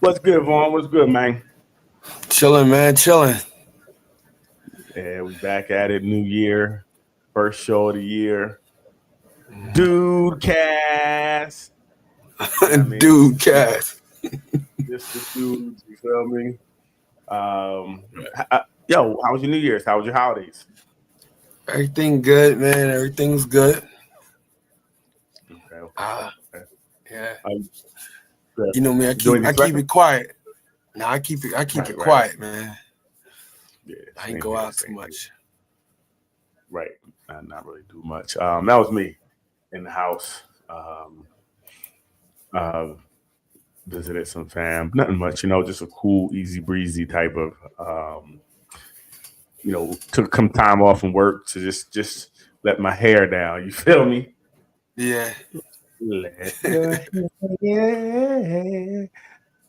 What's good, Vaughn? What's good, man? Chilling, man, chilling. Yeah, we back at it. New year, first show of the year. Dude, cast. You know what I mean? Dude, Cass. Just the dudes. You feel me? Yo, how was your New Year's? How was your holidays? Everything good, man. Everything's good. Okay, okay, Ah, okay. yeah. Good. You know me. I You doing keep I anything keep special? it quiet. Now I keep Right, it right. quiet, man. Yeah, I ain't same go here, out too same here. much. Right. Not really do much. That was me in the house. Uh, Visited some fam. Nothing much, just a cool, easy breezy type of took some time off from work to just let my hair down. You feel me? Yeah. Let your hair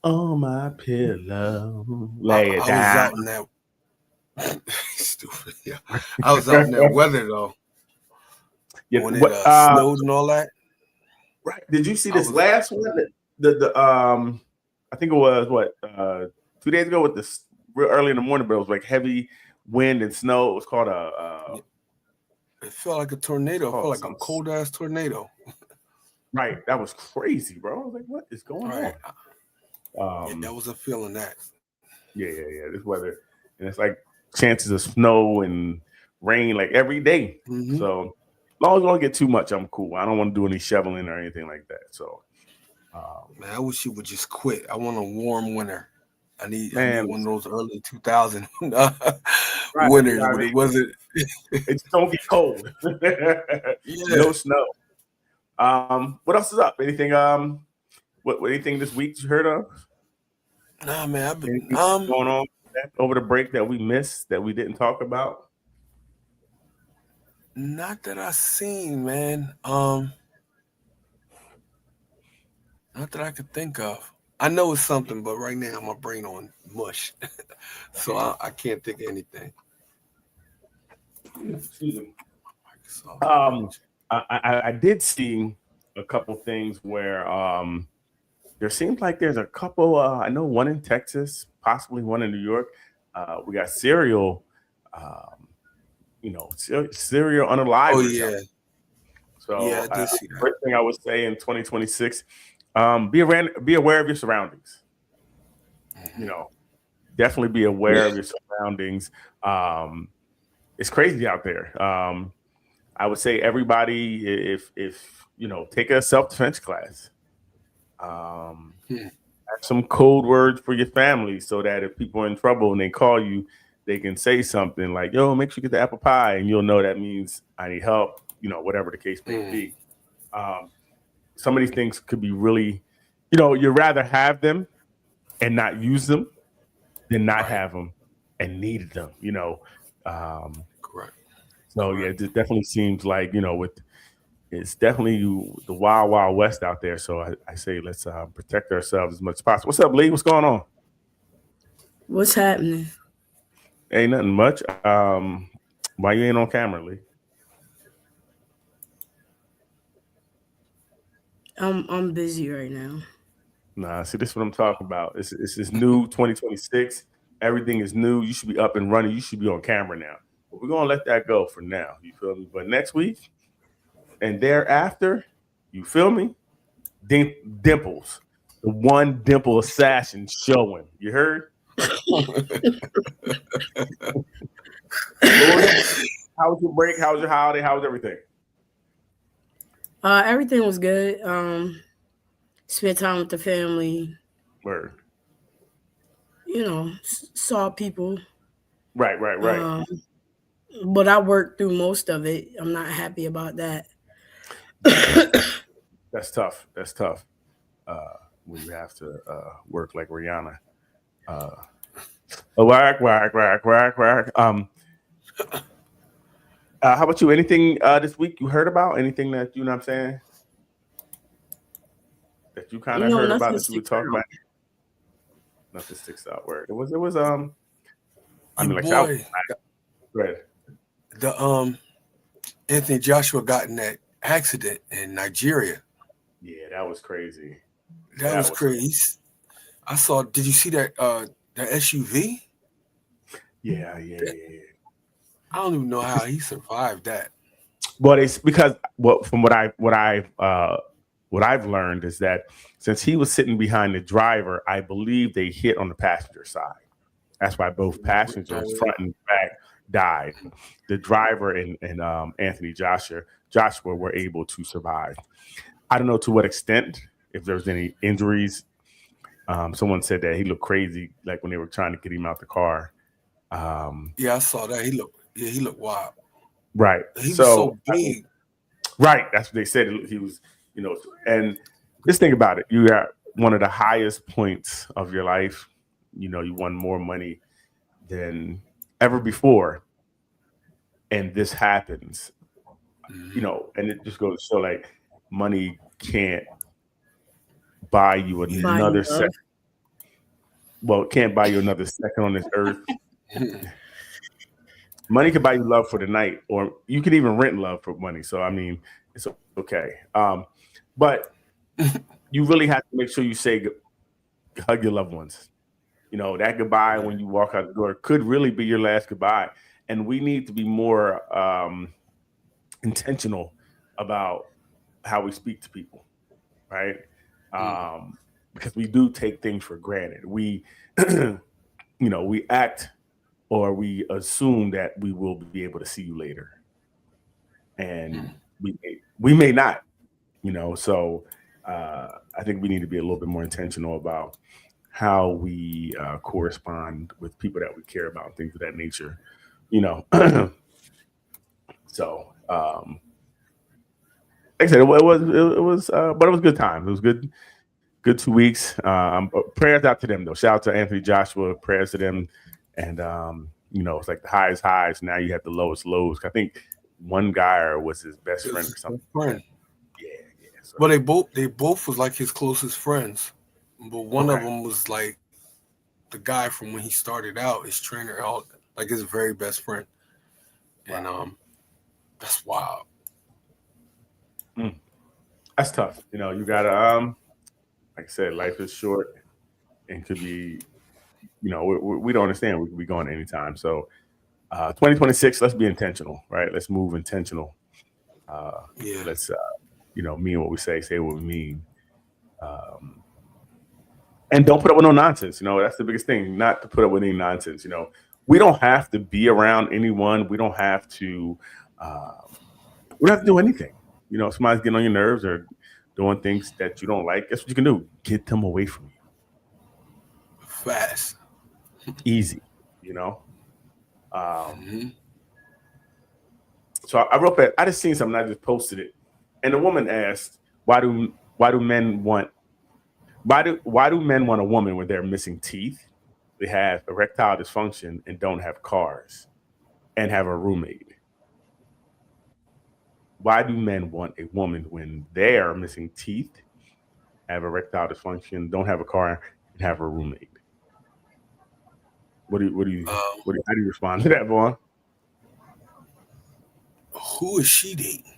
on my pillow. I, Lay it I was down. out in that stupid. Yeah. I was out in that weather though Yeah, when it what snowed and all that. right. Did you see I this was last one? The I think it was what 2 days ago with this real early in the morning, but it was like heavy wind and snow. It was called it felt like a tornado. It felt called like a some cold ass tornado. right. That was crazy, bro. I was like, what is going Right. on? Yeah, I Um wasn't feeling that. yeah. This weather, and it's like chances of snow and rain like every day. Hmm. So as long as we don't get too much, I'm cool. I don't want to do any shoveling or anything like that. So Man, I wish you would just quit. I want a warm winter. I need man, one of listen, those early 2000 right? winters I when it mean, wasn't. it just don't get cold. Yeah. No snow. What else is up? Anything? What anything this week you heard of? Nah, man. I've been Anything going on over the break that we missed that we didn't talk about? not that I seen, man. Not that I could think of. I know it's something, but right now my brain on mush, I so hear you. I can't think of anything. Excuse me. Microsoft Um, Edge. I did see a couple things where there seems like there's a couple. I know one in Texas, possibly one in New York. We got cereal, um, cereal Oh unalivers out. yeah, yeah. So I did see that. first thing I would say in 2026, be aware of your surroundings. You Hmm. know, definitely be aware of your surroundings. Um, it's crazy out there. I would say everybody, if take a self defense class. Um, Hmm. have some code words for your family so that if people are in trouble and they call you, they can say something like, "Yo, make sure you get the apple pie," and you'll know that means I need help. Whatever the case may Hmm. be. Um, some of these things could be really, you'd rather have them and not use them than not Right. have them and need them. Um, Correct. so yeah, Correct. it just definitely seems like with it's definitely the wild wild west out there. So I say let's protect ourselves as much as possible. What's up, Lee? What's going on? What's happening? Ain't nothing much. Why you ain't on camera, Lee? I'm busy right now. Nah, see, this is what I'm talking about. It's this new 2026. Everything is new. You should be up and running. You should be on camera now. But we're gonna let that go for now. You feel me? But next week and thereafter, you feel me? Dimples, the one dimple assassin showing. You heard? But how was your break? How was your holiday? How was everything? Everything was good. Spent time with the family. Word. Saw people. Right, right, right. Um, but I worked through most of it. I'm not happy about that. That's tough. That's tough. When you have to work like Rihanna. Uh, whack, whack, whack, whack, whack. How about you? Anything this week you heard about? Anything that you know what I'm saying that you kind of heard about Nothing that you would sticks talk out. about? Nothing sticks out. Word. It was. I Your mean, like I boy, read. the Anthony Joshua got in that accident in Nigeria. Yeah, that was crazy. That That was was crazy. crazy. I saw. Did you see that that SUV? Yeah. I don't even know how he survived that. But it's because from what I've learned is that since he was sitting behind the driver, I believe they hit on the passenger side. That's why both passengers, front and back, died. The driver and Anthony Joshua were able to survive. I don't know to what extent, if there's any injuries. Someone said that he looked crazy, like when they were trying to get him out the car. Yeah, I saw that. He looked wild. Right. He was so big. Right. That's what they said. He was, and just think about it. You got one of the highest points of your life. You won more money than ever before. And this happens, and it just goes to show like money can't buy you another second. Well, it can't buy you another second on this earth. Money can buy you love for the night, or you can even rent love for money. So, I mean, it's okay. But you really have to make sure you hug your loved ones. That goodbye when you walk out the door could really be your last goodbye. And we need to be more intentional about how we speak to people, right? Because we do take things for granted. We, we act or we assume that we will be able to see you later, and we may not. So I think we need to be a little bit more intentional about how we correspond with people that we care about, things of that nature. So like I said, it was but it was good time. It was good 2 weeks. Prayers out to them though. Shout out to Anthony Joshua. Prayers to them. And it's like the highest highs. Now you have the lowest lows. I think one guy was his best friend or something. Yeah. So. Well, they both was like his closest friends, but one of them was like the guy from when he started out, his trainer, like his very best friend. And that's wild. That's tough. You gotta like I said, life is short and could be. We don't understand. We could be gone anytime. So 2026, let's be intentional, right? Let's move intentional. Let's, mean what we say what we mean. And don't put up with no nonsense. That's the biggest thing, not to put up with any nonsense. We don't have to be around anyone. We don't have to do anything. If somebody's getting on your nerves or doing things that you don't like, guess what you can do? Get them away from you. Fast. Easy, So I wrote that. I just seen something. I just posted it, and the woman asked, "Why do men want a woman when they're missing teeth, they have erectile dysfunction, and don't have cars, and have a roommate? Why do men want a woman when they are missing teeth, have erectile dysfunction, don't have a car, and have a roommate?" How do you respond to that, Vaughn? Who is she dating?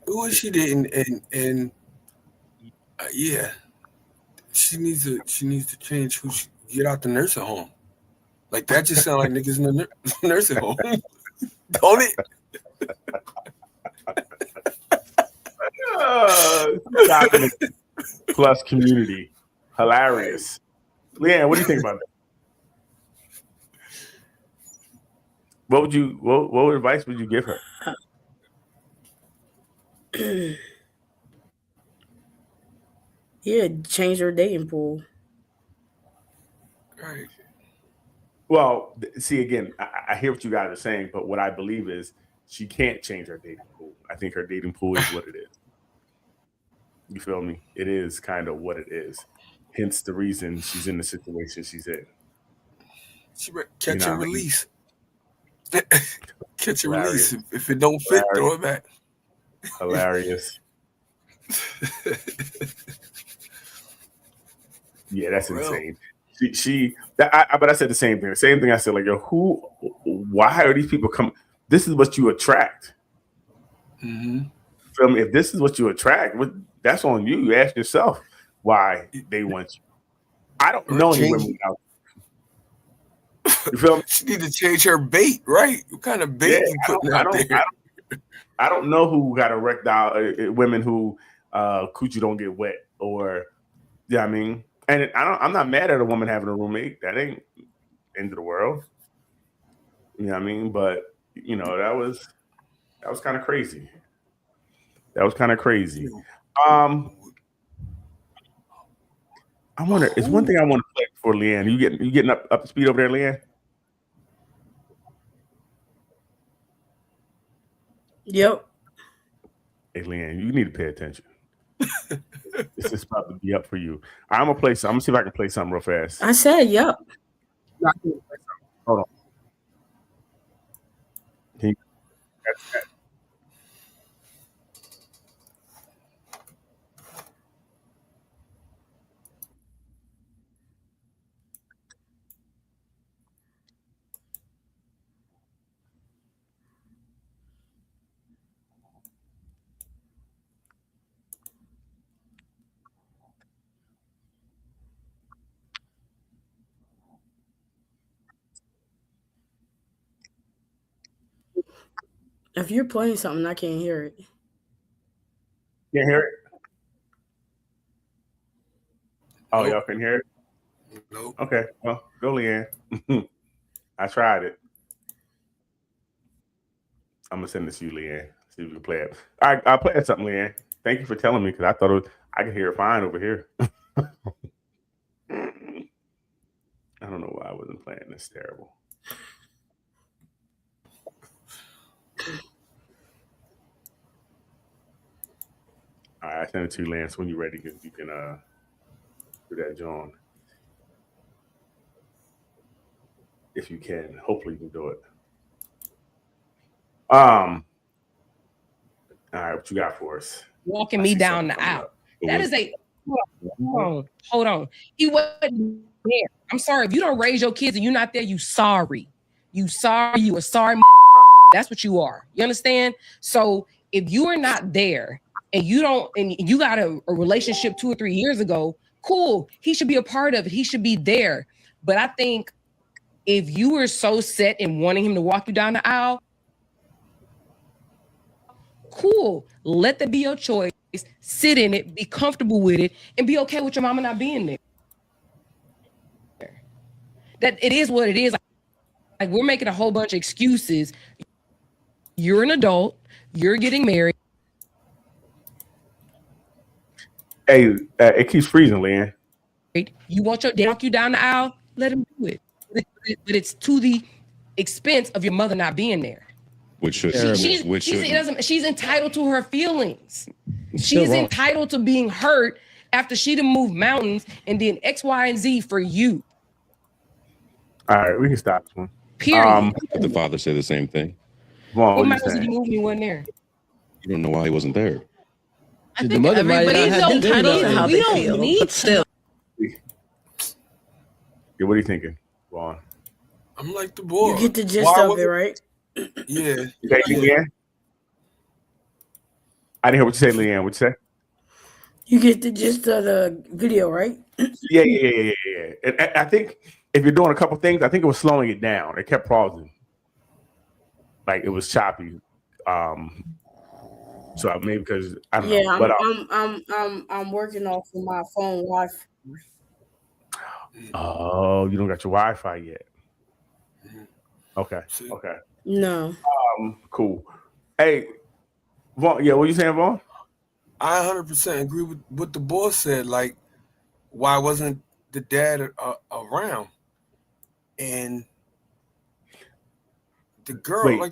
Who is she dating? And yeah, she needs to change who she get out the nursing home. Like that just sounds like niggas in the nursing home, don't it? Plus community, hilarious. Leanne, what do you think about that? What advice would you give her? Yeah, change her dating pool. Right. Well, see, again, I hear what you guys are saying, but what I believe is she can't change her dating pool. I think her dating pool is what it is. You feel me? It is kind of what it is. Hence the reason she's in the situation she's in. She catch and release. Catch and release. If it don't fit, throw it back. Hilarious. Yeah, that's insane. But I said the same thing. The same thing I said, like, yo, why are these people coming? This is what you attract. Mm-hmm. Feel me? If this is what you attract, that's on you. You ask yourself, why they want you. I don't Or know any change- women out. You feel me? She need to change her bait, right? What kind of bait you putting out there? I don't know who got erectile women who coochie don't get wet, or yeah, I mean, and I'm not mad at a woman having a roommate. That ain't end of the world. You know what I mean? But you know, that was kind of crazy. That was kind of crazy. I wonder. It's one thing I want to play for Leanne. You getting up to speed over there, Leanne? Yep. Hey, Leanne, you need to pay attention. This is about to be up for you. I'm gonna see if I can play something real fast. I said yep. Hold on. If you're playing something, I can't hear it. Can't hear it? Oh, y'all can hear it? Nope. Okay, well, go, Leanne. I tried it. I'm gonna send this to you, Leanne. See if you can play it. All right, I'll play something, Leanne. Thank you for telling me, because I thought I could hear it fine over here. I don't know why I wasn't playing this. Terrible. All right, I send it to you, Lance. When you're ready, you can do that, John. If you can, hopefully you can do it. All right, what you got for us? Walking me down the aisle. That is a hold on. He wasn't there. I'm sorry. If you don't raise your kids and you're not there, you sorry. You sorry. You a sorry. That's what you are. You understand? So if you are not there and you got a relationship 2 or 3 years ago, cool. He should be a part of it. He should be there. But I think if you were so set in wanting him to walk you down the aisle, cool. Let that be your choice. Sit in it, be comfortable with it, and be okay with your mama not being there. That it is what it is. Like we're making a whole bunch of excuses. You're an adult. You're getting married. Hey, it keeps freezing, Leanne. You want your dad walk you down the aisle? Let him do it. But it's to the expense of your mother not being there. She's entitled to her feelings. She's entitled to being hurt after she done moved mountains and did X, Y, and Z for you. All right, we can stop this one. Period. The father said the same thing. Vaughn, What mountains did he move? He wasn't there. You don't know why he wasn't there. I think The mother might not have been there. we don't need still. Yeah, what are you thinking, Vaughn? I'm like the boy. You get the gist of it, right? Yeah. Okay, Leanne? I didn't hear what you said, Leanne. What you say? You get the gist of the video, right? Yeah. And I think if you're doing a couple things, I think it was slowing it down. It kept pausing, like it was choppy. So maybe because I don't know. But, I'm working off of my phone Wi-Fi. Oh, you don't got your Wi-Fi yet. Okay. No. Cool. Hey, Vaughn. Yeah, what you saying, Vaughn? I 100% agree with what the boss said. Like, why wasn't the dad around? And the girl,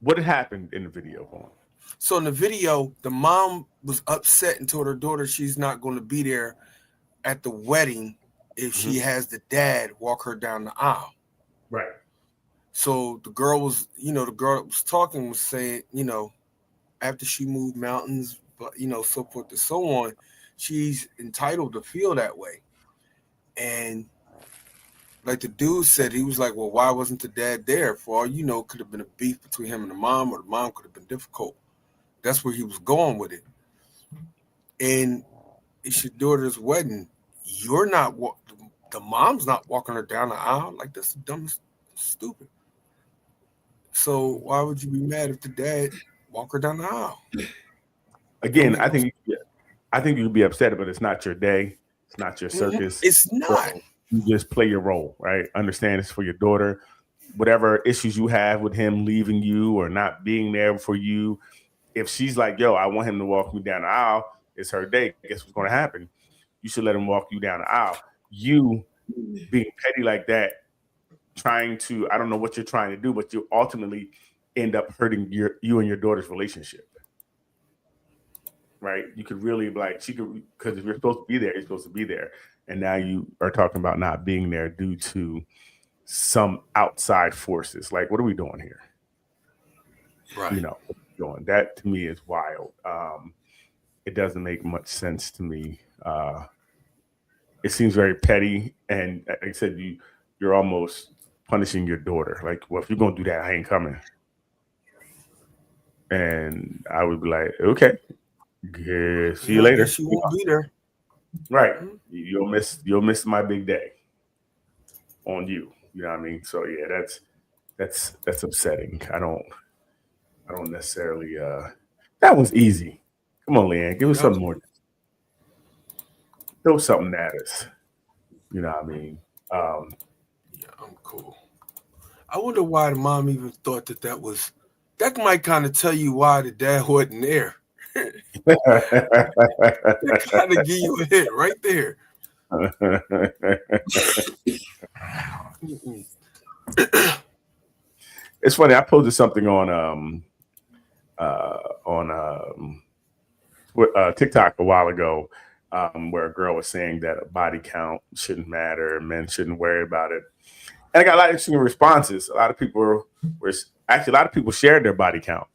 What had happened in the video, Vaughn? So in the video, the mom was upset and told her daughter she's not going to be there at the wedding if she has the dad walk her down the aisle. Right. So the girl was talking was saying, after she moved mountains, but so forth and so on, she's entitled to feel that way. And like the dude said, he was like, well, why wasn't the dad there? For all you know, could have been a beef between him and the mom, or the mom could have been difficult. That's where he was going with it. and it's your daughter's wedding. You're not the mom's not walking her down the aisle. Like, that's the dumbest, stupid. So why would you be mad if the dad walk her down the aisle? Again, I think you'd be upset, but it's not your day. It's not your circus. It's not. So you just play your role, right? Understand it's for your daughter. Whatever issues you have with him leaving you or not being there for you, if she's like, yo, I want him to walk me down the aisle, it's her day. Guess what's going to happen? You should let him walk you down the aisle. You being petty like that, trying to, I don't know what you're trying to do, but you ultimately end up hurting you and your daughter's relationship. Right? You could really because if you're supposed to be there, you're supposed to be there. And now you are talking about not being there due to some outside forces. Like, what are we doing here? Right. You know, going that to me is wild. It doesn't make much sense to me. It seems very petty, and like I said, you're almost punishing your daughter. Like, well, if you're gonna do that, I ain't coming. And I would be like, okay, yeah, see you later. She won't be there. Right. You'll miss my big day on you. You know what I mean? So yeah, that's upsetting. I don't necessarily that was easy. Come on, Leanne, give us something more. Throw something at us. You know what I mean? Yeah, I'm cool. I wonder why the mom even thought that might kind of tell you why the dad wasn't there. That kind of give you a hint right there. It's funny. I posted something on TikTok a while ago where a girl was saying that a body count shouldn't matter, men shouldn't worry about it. And I got a lot of interesting responses. A lot of people shared their body count.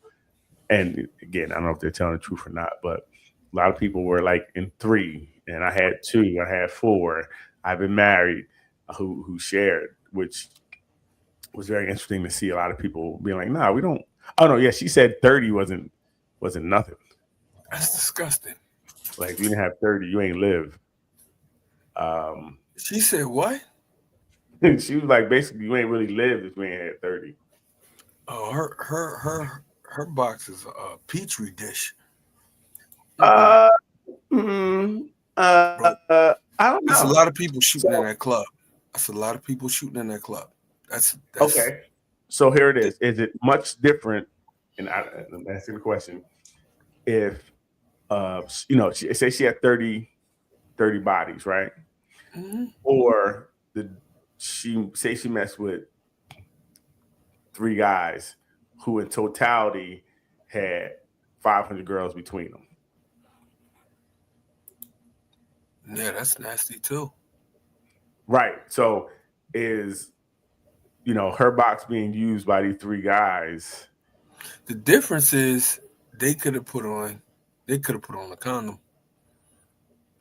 And again, I don't know if they're telling the truth or not, but a lot of people were like in 3, and I had 2, I had 4. I've been married who shared, which was very interesting to see a lot of people being like, "Nah, we don't." Oh no, yeah, she said 30 wasn't nothing. That's disgusting. Like, if you didn't have 30, you ain't live. She said what? She was like, basically, you ain't really lived if you ain't had 30. Oh, her box is a petri dish. I don't know. There's a lot of people shooting in that club. That's a lot of people shooting in that club. That's okay. So here it is. Is it much different? And I'm asking the question: if say she had 30 bodies, right? Mm-hmm. Or she messed with 3 guys who in totality had 500 girls between them. Yeah, that's nasty too. Right. So is her box being used by these 3 guys? The difference is they could have put on a condom,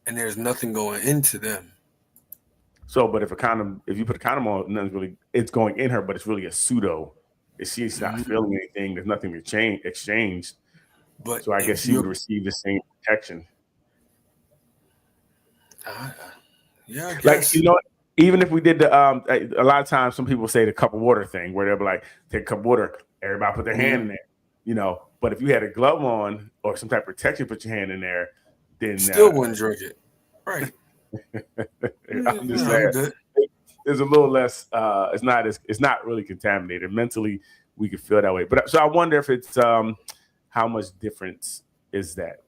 and there's nothing going into them. So, but if you put a condom on, it's going in her, but it's really a pseudo. If she's not feeling anything, there's nothing to exchange. But so I guess she would receive the same protection. Yeah, I guess. Like, even if we did the a lot of times some people say the cup of water thing, where they'll be like, take a cup of water, everybody put their hand in there, But if you had a glove on or some type of protection, put your hand in there, then still wouldn't drink it. Right. I'm just saying, there's a little less. It's not really contaminated. Mentally, we could feel that way. But so I wonder if it's how much difference is that?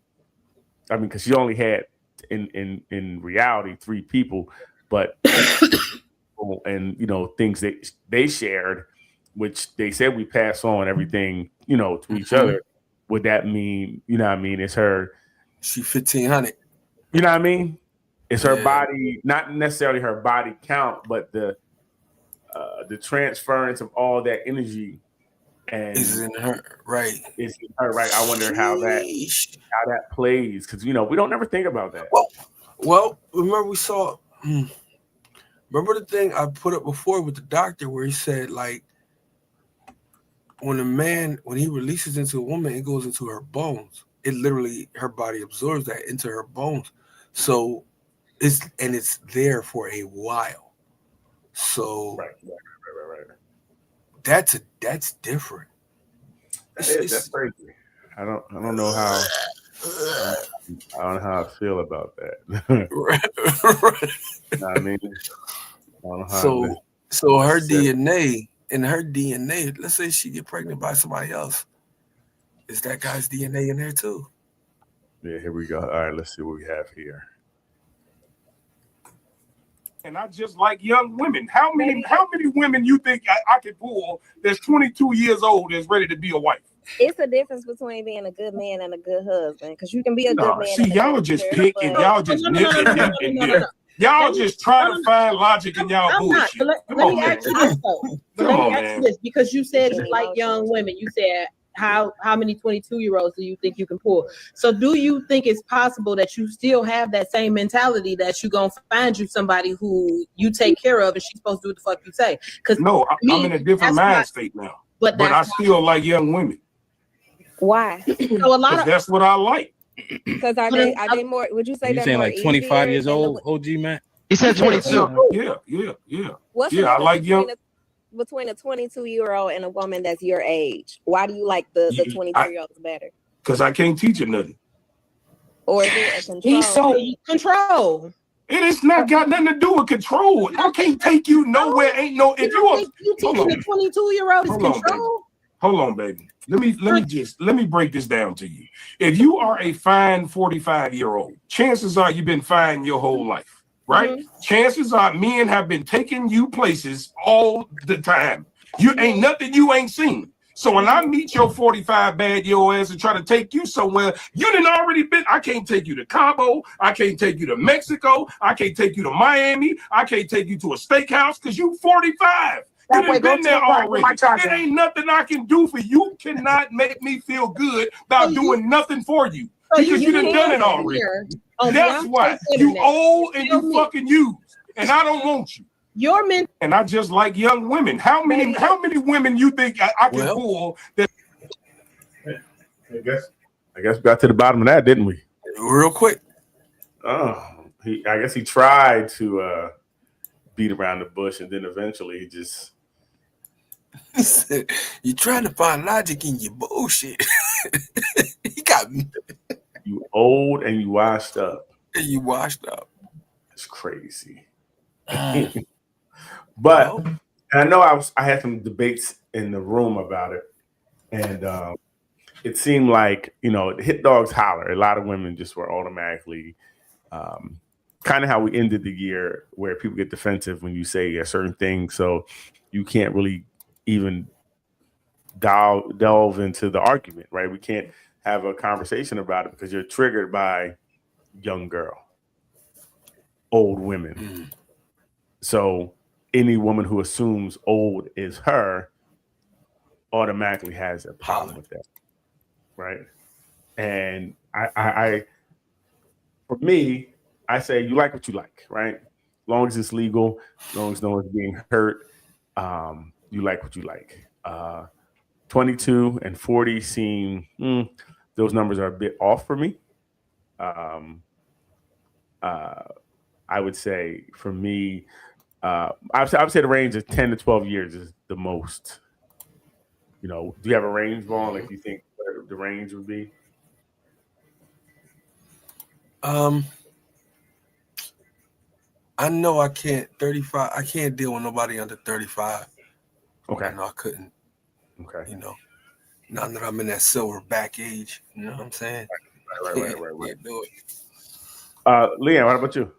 I mean, because she only had in reality 3 people, but and things that they shared, which they said we pass on everything to each other. Would that mean it's her? She 1,500. You know what I mean? It's her body, not necessarily her body count, but the transference of all that energy and is in her, right? Is in her, right? I wonder how that plays, because we don't ever think about that. Well, remember remember the thing I put up before with the doctor where he said, like, when he releases into a woman, it goes into her bones. it literally, her body absorbs that into her bones. So it's there for a while. So Right. that's different. That's crazy. I don't know how. I don't know how I feel about that. I mean, I don't know how so her DNA, let's say she get pregnant by somebody else, is that guy's DNA in there too? Yeah, here we go. All right, let's see what we have here. And I just like young women. How many women you think I could pull that's 22 years old that's ready to be a wife? It's a difference between being a good man and a good husband, because you can be a good man. See, y'all just pick and y'all just nip and nip and nip. Y'all just try to find logic in y'all bullshit. Let me ask you this though. Come on, man. Because you said you like young women. You said how many 22-year-olds do you think you can pull? So do you think it's possible that you still have that same mentality that you're gonna find you somebody who you take care of and she's supposed to do what the fuck you say? Because no, I'm in a different mind state now. But I still like young women. Why? So a lot of that's what I like. Because are they more? Would you say you they're saying more like 25 years easier old, OG man? He said 22. Yeah. What's I like young. Between a 22-year-old and a woman that's your age, why do you like the 22-year-olds better? Because I can't teach her nothing. Or is it a control? He's so control. It is not got nothing to do with control. I can't take you nowhere. Ain't no. If you teaching a 22-year-old is control. Hold on, baby. Let me break this down to you. If you are a fine 45-year-old, chances are you've been fine your whole life, right? Mm-hmm. Chances are men have been taking you places all the time. You ain't nothing you ain't seen. So when I meet your 45 bad your ass and try to take you somewhere, you done already been. I can't take you to Cabo. I can't take you to Mexico. I can't take you to Miami. I can't take you to a steakhouse because you 45. You done been there already. It ain't nothing I can do for you. You cannot make me feel good about doing nothing for you because you done done it already. That's why you old and you fucking used, and I don't want you. Your men and I just like young women. How many women you think I can pull? That I guess we got to the bottom of that, didn't we? Real quick. I guess he tried to beat around the bush, and then eventually he just. You're trying to find logic in your bullshit. He got me. You old and you washed up. And you washed up. It's crazy. But I know I had some debates in the room about it, and it seemed like, hit dogs holler. A lot of women just were automatically kind of how we ended the year, where people get defensive when you say a certain thing, so you can't really even delve into the argument, right? We can't have a conversation about it because you're triggered by young girl, old women. So any woman who assumes old is her automatically has a problem with that, right? And I for me, I say you like what you like, right? As long as it's legal, as long as no one's being hurt, you like what you like. 22 and 40 seem those numbers are a bit off for me. I would say for me, I would say the range of 10 to 12 years is the most. Do you have a range, Vaughn? Like, do you think the range would be? I know I can't 35. I can't deal with nobody under 35. Okay. No, I couldn't. Okay. Now that I'm in that silverback age, you know what I'm saying? Right. Can't do it. Leanne, what about you?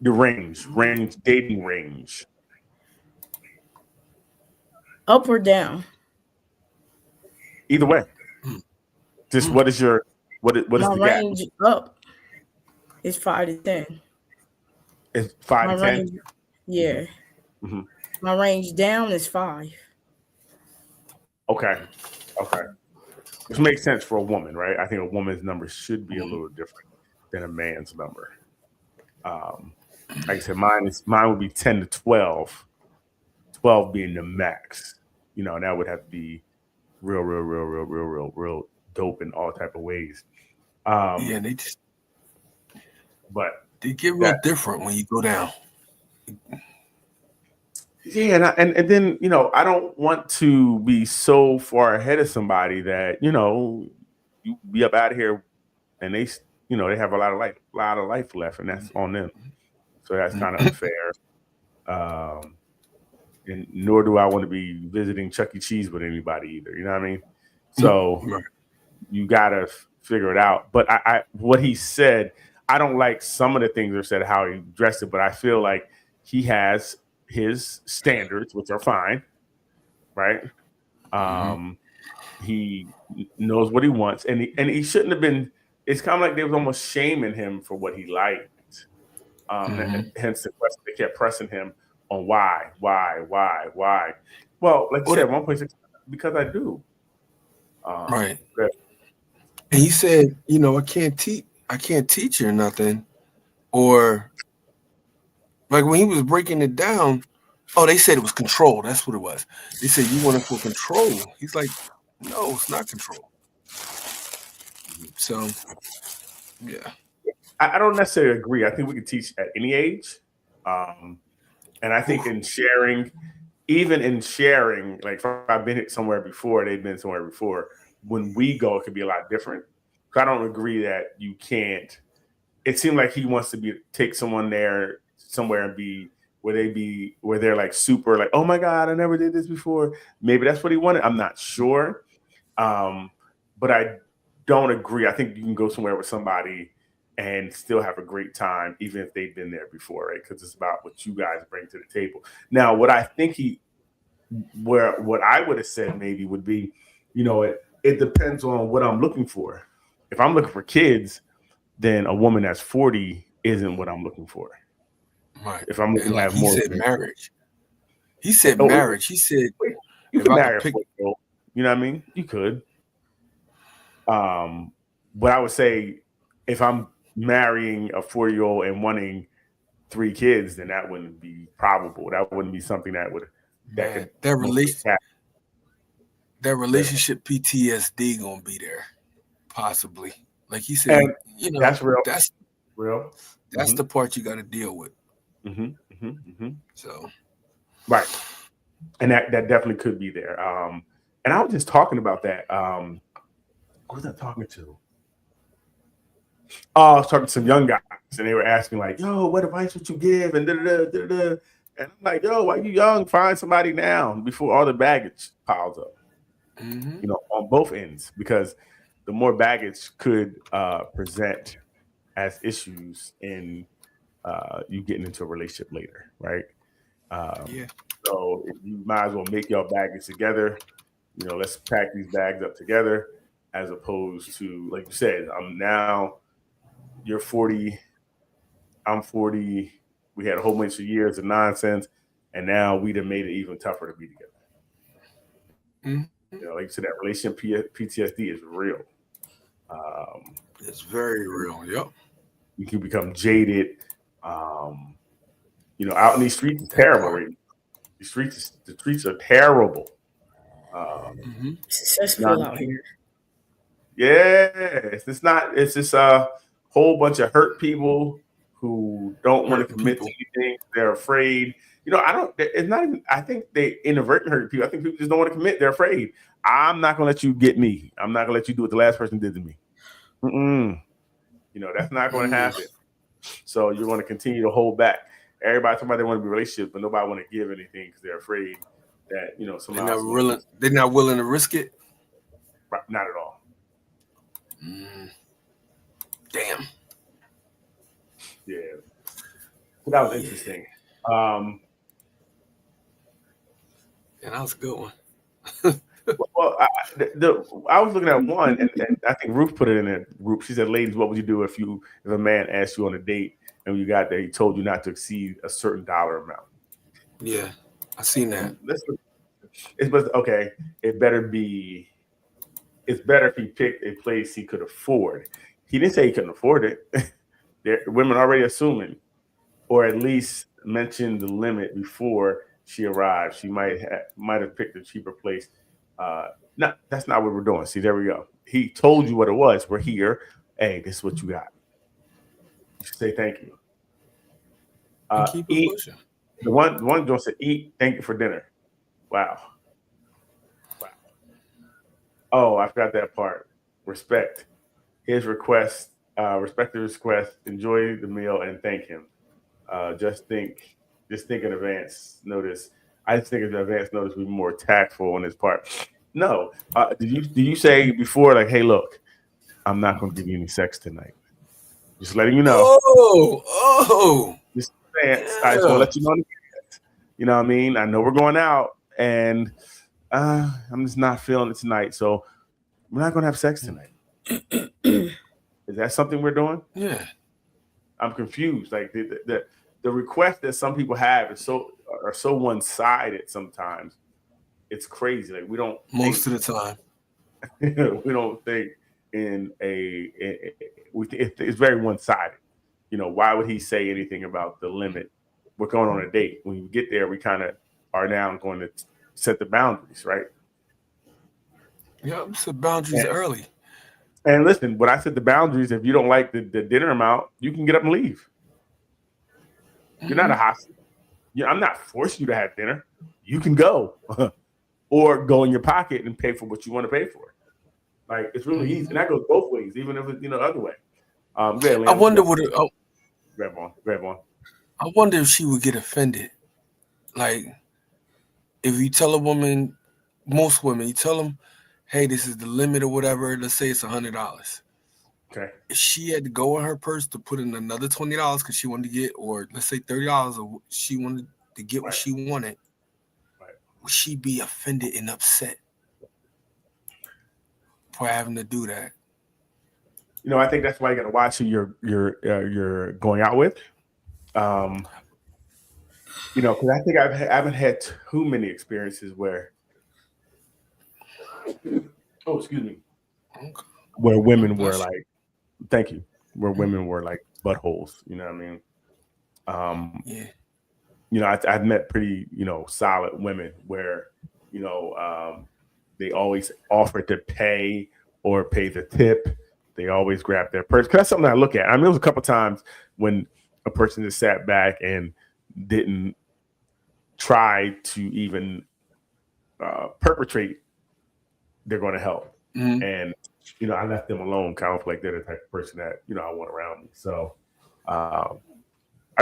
The range, dating range. Up or down? Either way. Just what is your what is my the range gap? Up? It's 5 to 10. It's 5 to 10. Range, yeah. Mm-hmm. My range down is 5. Okay. Which makes sense for a woman, right? I think a woman's number should be a little different than a man's number. Like I said, mine would be 10 to 12. 12 being the max. You know, and that would have to be real dope in all type of ways. Yeah, but they get real different when you go down. Yeah, and then, you know, I don't want to be so far ahead of somebody that, you know, you be up out of here and they, you know, they have a lot of life left, and that's on them. So that's kind of unfair. And nor do I want to be visiting Chuck E. Cheese with anybody either. You know what I mean? So you gotta figure it out. But I what he said, I don't like some of the things that said, how he dressed it, but I feel like he has his standards, which are fine, right? He knows what he wants, and he shouldn't have been. It's kind of like they was almost shaming him for what he liked. Hence the question, they kept pressing him on why. Well, like you said, 1.6, because I do. Right. And he said, you know, I can't teach you nothing. Or like when he was breaking it down, they said it was control. That's what it was. They said you want it for control. He's like, no, it's not control. So, yeah. I don't necessarily agree. I think we can teach at any age. And I think in sharing, like if I've been somewhere before, they've been somewhere before, when we go, it could be a lot different. I don't agree that you can't. It seemed like he wants to take someone there somewhere and be where they're like super like, oh my God, I never did this before. Maybe that's what he wanted. I'm not sure. But I don't agree. I think you can go somewhere with somebody and still have a great time, even if they've been there before, right? Because it's about what you guys bring to the table. Now, what I think what I would have said maybe would be, you know, it depends on what I'm looking for. If I'm looking for kids, then a woman that's 40 isn't what I'm looking for. Right. If I'm looking to have more, he said marriage. He said marriage. He said you can marry a 40-year-old. You know what I mean? You could. But I would say if I'm marrying a 40-year-old and wanting 3 kids, then that wouldn't be probable. That wouldn't be something that relationship PTSD gonna be there, possibly. Like he said, and you know, that's real. That's real. That's the part you got to deal with. So, right, and that definitely could be there. And I was just talking about that. Who was I talking to? I was talking to some young guys, and they were asking like, "Yo, what advice would you give?" And and I'm like, "Yo, why you young? Find somebody now before all the baggage piles up." You know, on both ends, because the more baggage could present as issues in you getting into a relationship later, right? So you might as well make your baggage together. You know, let's pack these bags up together, as opposed to, like you said, you're 40, I'm 40. We had a whole bunch of years of nonsense, and now we done made it even tougher to be together. You know, like you said, that relationship PTSD is real. It's very real. Yep. You can become jaded. You know, out in these streets is terrible. Right? The streets are terrible. Successful out here. Yes, it's just a whole bunch of hurt people who don't want to commit to anything. They're afraid. You know, it's not even, I think they inadvertently hurt people. I think people just don't want to commit. They're afraid. I'm not going to let you get me. I'm not going to let you do what the last person did to me. You know, that's not going to happen. So you're going to continue to hold back. Everybody, somebody want to be in a relationship, but nobody want to give anything because they're afraid that, you know, somehow they're not willing to risk it. Right, not at all. Damn. Yeah. So that was interesting. Yeah, that was a good one. Well, I was looking at one, and I think Ruth put it in a group. She said, "Ladies, what would you do if a man asked you on a date and when you got there, he told you not to exceed a certain dollar amount?" Yeah, I seen that. Okay. It's better if he picked a place he could afford. He didn't say he couldn't afford it. Women already assuming, or at least mention the limit before she arrived. She might have picked a cheaper place. No, that's not what we're doing. See, there we go. He told you what it was. We're here. Hey, this is what you got. You should say thank you. And keep it Eat. pushing. The one don't say eat. Thank you for dinner. Wow. Oh, I forgot that part. Respect his request. Respect his request. Enjoy the meal and thank him. Just think in advance notice. I just think in advance notice would be more tactful on his part. No. Did you say before, like, hey, look, I'm not going to give you any sex tonight. Just letting you know. Oh. Just saying, I just want to let you know. You know what I mean? I know we're going out, and I'm just not feeling it tonight. So we're not going to have sex tonight. Is that something we're doing? Yeah. I'm confused. Like the request that some people have are so one-sided sometimes. It's crazy. Like we don't Most of the time. we don't think it's very one-sided. You know, why would he say anything about the limit? We're going on a date. When you get there, we kind of are now going to set the boundaries, right? Yeah, set boundaries early. And listen, when I set the boundaries, if you don't like the dinner amount, you can get up and leave. You're not a hostage. I'm not forcing you to have dinner. You can go or go in your pocket and pay for what you want to pay for. Like, it's really easy. And that goes both ways, even if it's, the other way. I wonder what grab on. I wonder if she would get offended. Like, if you tell a woman, most women, you tell them, hey, this is the limit or whatever. Let's say it's $100. Okay. If she had to go in her purse to put in another $20 because she wanted to get, or let's say $30, or she wanted to get what she wanted, would she be offended and upset for having to do that? I think that's why you got to watch who you're going out with. Because I think I haven't had too many experiences where, where women were like, thank you, where women were like buttholes. You know what I mean? Yeah. I've met pretty, solid women where, they always offered to pay or pay the tip. They always grab their purse. Because that's something I look at. I mean, there was a couple times when a person just sat back and didn't try to even perpetrate they're going to help. Mm-hmm. And, I left them alone, kind of like they're the type of person that, I want around me. So I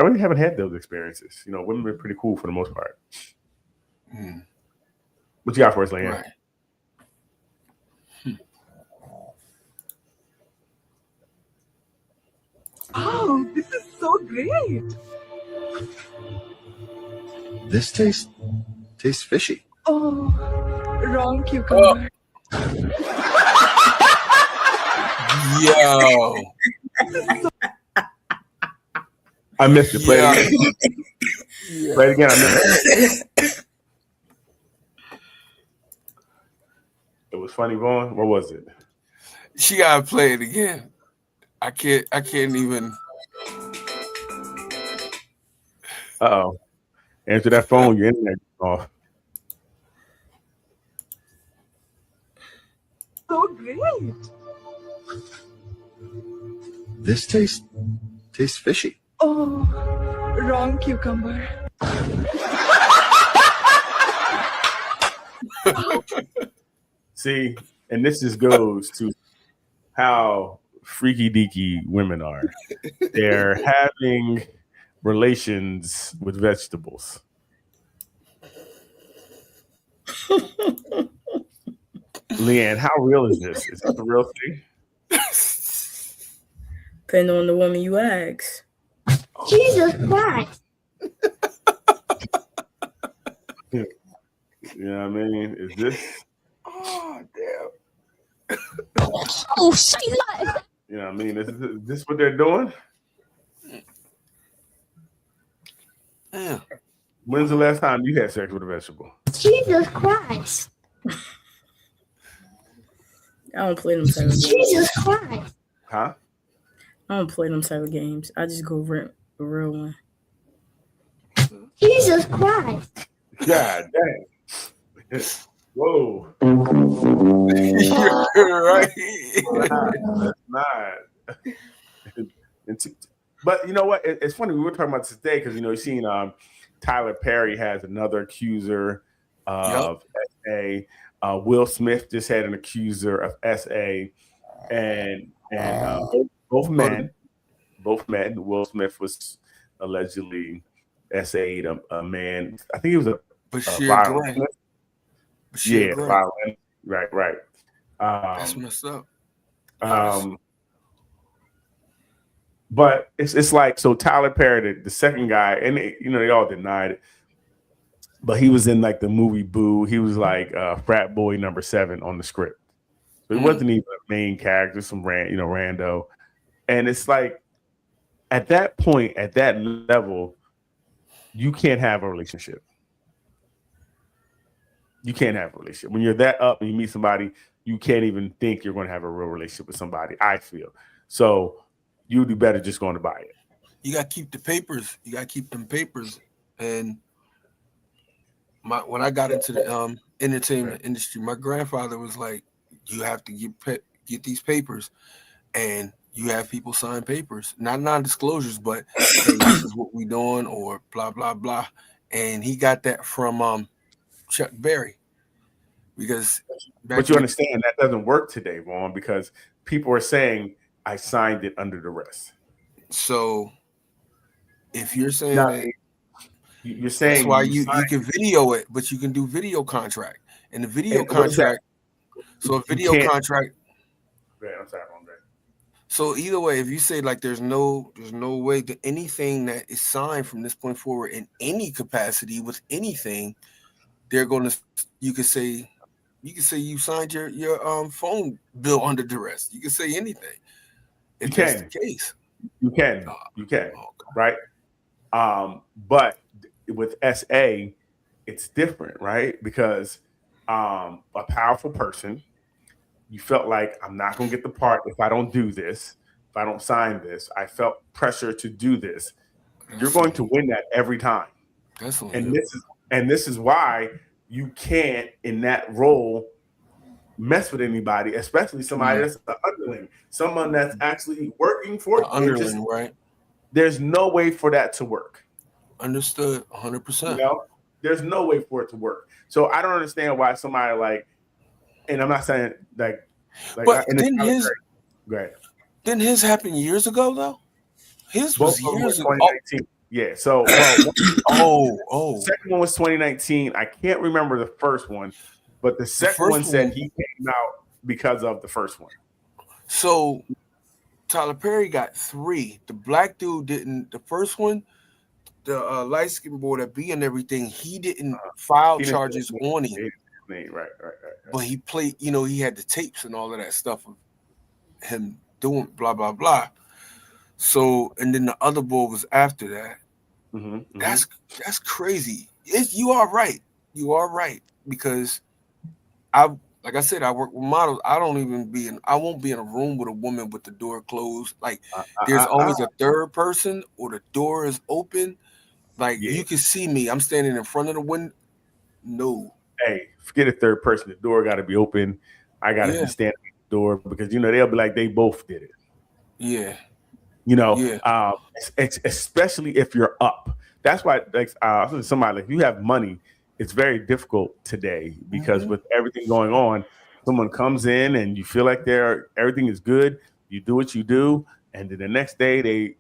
really haven't had those experiences. Women have been pretty cool for the most part. Mm. What you got for us, Leanne? Right. Oh, this is so great. This tastes fishy. Oh, wrong cucumber. Yo. I missed it. Play it again. Play it again. I missed it. It was funny, Vaughn. What was it? She gotta play it again. I can't even. Uh-oh. Answer that phone, your internet off. So great. This tastes fishy. Oh, wrong cucumber. See, and this just goes to how freaky deaky women are. They're having relations with vegetables. Leanne, how real is this? Is this a real thing? Depending on the woman you ask. Jesus Christ. You know what I mean? Is this? Oh, damn. Oh, shit. You know what I mean? Is this what they're doing? Yeah. When's the last time you had sex with a vegetable? Jesus Christ. I don't play them type of games. Jesus Christ. Huh? I don't play them type of games. I just go rent a real one. Jesus Christ. God dang. Whoa. You're right. That's not. But you know what? It's funny. We were talking about this today because you've seen Tyler Perry has another accuser of SA. Will Smith just had an accuser of SA, and both men. Will Smith was allegedly SA'd a man. I think it was a violent. Yeah, violent. Right. That's messed up. But it's like, so Tyler Perry, the second guy, and they all denied it, but he was in like the movie Boo. He was like frat boy number 7 on the script. So he wasn't even a main character, some rando. And it's like, at that point, at that level, you can't have a relationship. You can't have a relationship. When you're that up and you meet somebody, you can't even think you're going to have a real relationship with somebody, I feel. So you'd be better just going to buy it. You got to keep the papers. You got to keep them papers. And when I got into the entertainment industry, my grandfather was like, you have to get these papers. And you have people sign papers, not non-disclosures, but hey, this is what we doing or blah, blah, blah. And he got that from Chuck Berry. But you understand that doesn't work today, Vaughn, because people are saying, I signed it under duress. So if you're saying you're saying that's why you can video it, but you can do video contract. And the video contract, so a video contract. Right, I'm sorry, Andre. So either way, if you say like there's no way that anything that is signed from this point forward in any capacity with anything, they're gonna you can say you signed your phone bill under duress. You can say anything. If that's the case. You can, right? But with SA, it's different, right? Because a powerful person, you felt like, I'm not going to get the part if I don't do this, if I don't sign this. I felt pressure to do this. You're going to win that every time. And this is why you can't, in that role, mess with anybody, especially somebody that's an underling, someone that's actually working for you. Underling, right? There's no way for that to work. Understood, 100%. There's no way for it to work. So I don't understand why somebody like, and I'm not saying like but didn't his happen years ago though? His was years ago. 2019. Yeah. So the second one was 2019. I can't remember the first one. But the second one said he came out because of the first one. So Tyler Perry got 3. The black dude didn't. The first one, the light skin boy that be and everything, he didn't file charges on him. Right. But he played, he had the tapes and all of that stuff of him doing blah, blah, blah. So, and then the other boy was after that. Mm-hmm. That's crazy. You are right. You are right. Because like I said, I work with models. I won't be in a room with a woman with the door closed. Like there's always a third person or the door is open. Like you can see me. I'm standing in front of the window. No. Hey, forget a third person. The door got to be open. I got to be standing at the door because they'll be like they both did it. Yeah. Especially if you're up. That's why somebody like, if you have money, it's very difficult today because with everything going on, someone comes in and you feel like everything is good. You do what you do, and then the next day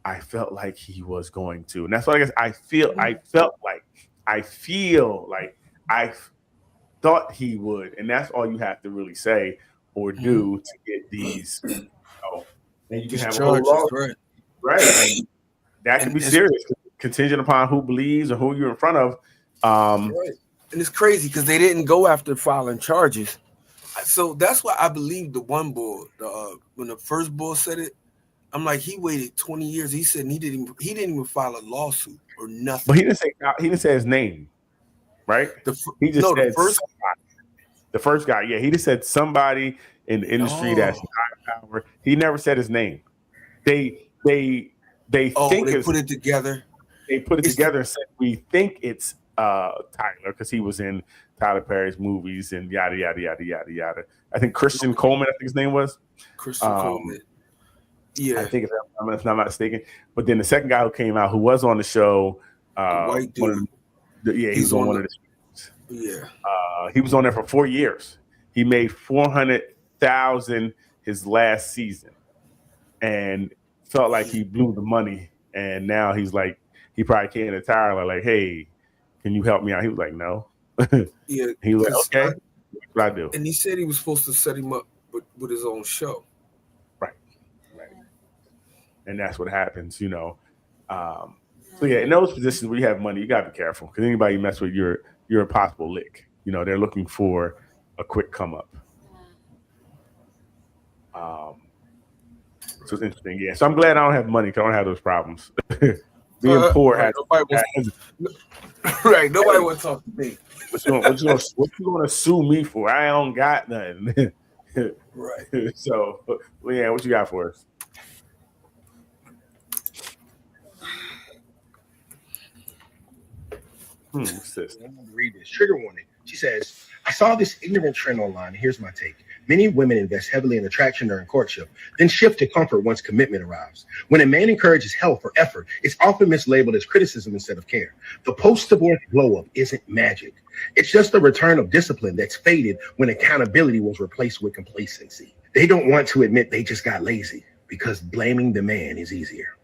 I felt like he was going to, and that's what I feel like I thought he would, and that's all you have to really say or do to get these. And you can have charges, a whole law, right? And that can be serious, contingent upon who believes or who you're in front of. Right. And it's crazy because they didn't go after filing charges. So that's why I believe the one bull, when the first bull said it, I'm like, he waited 20 years. He said he didn't even file a lawsuit or nothing. But he didn't say his name, right? He just said the first guy. Yeah, he just said somebody in the industry that's not power. He never said his name. They put it together. They put it together and said we think it's Tyler because he was in Tyler Perry's movies and yada yada yada yada yada. I think Christian Coleman, I think his name was Christian Coleman. Yeah, I think if I'm not mistaken. But then the second guy who came out, who was on the show, white dude. He was on one of the. Yeah, he was on there for 4 years. He made $400,000 his last season, and felt like he blew the money. And now he's like, he probably came to Tyler like, "Hey, can you help me out?" He was like, "No." yeah. He was like, "Okay, what I do?" And he said he was supposed to set him up with his own show. Right. And that's what happens, you know. So yeah, in those positions where you have money, you gotta be careful because anybody you mess with, you're a possible lick. You know, they're looking for a quick come up. So it's interesting, yeah. So I'm glad I don't have money because I don't have those problems. Being poor has right. Nobody would talk to me. What you gonna sue me for? I don't got nothing. Right. So yeah, what you got for us? What's this? I'm going to read this. Trigger warning. She says, I saw this ignorant trend online. Here's my take. Many women invest heavily in attraction during courtship, then shift to comfort once commitment arrives. When a man encourages help or effort, it's often mislabeled as criticism instead of care. The post-divorce glow-up isn't magic. It's just a return of discipline that's faded when accountability was replaced with complacency. They don't want to admit they just got lazy because blaming the man is easier.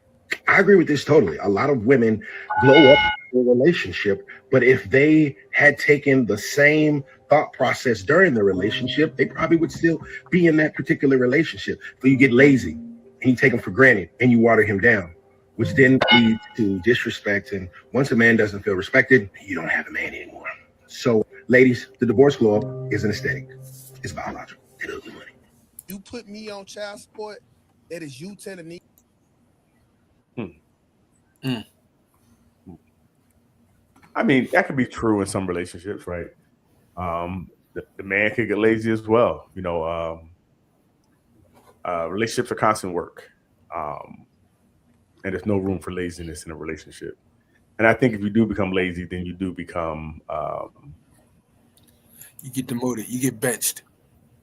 I agree with this totally. A lot of women glow up in a relationship, but if they had taken the same thought process during the relationship, they probably would still be in that particular relationship. So you get lazy and you take him for granted and you water him down, which then leads to disrespect. And once a man doesn't feel respected, you don't have a man anymore. So ladies, the divorce glow up isn't aesthetic. It's biological. It ugly money. You put me on child support, that is you telling me. I mean, that could be true in some relationships, right? The man could get lazy as well. You know, relationships are constant work, and there's no room for laziness in a relationship. And I think if you do become lazy, then you do become you get demoted, you get benched.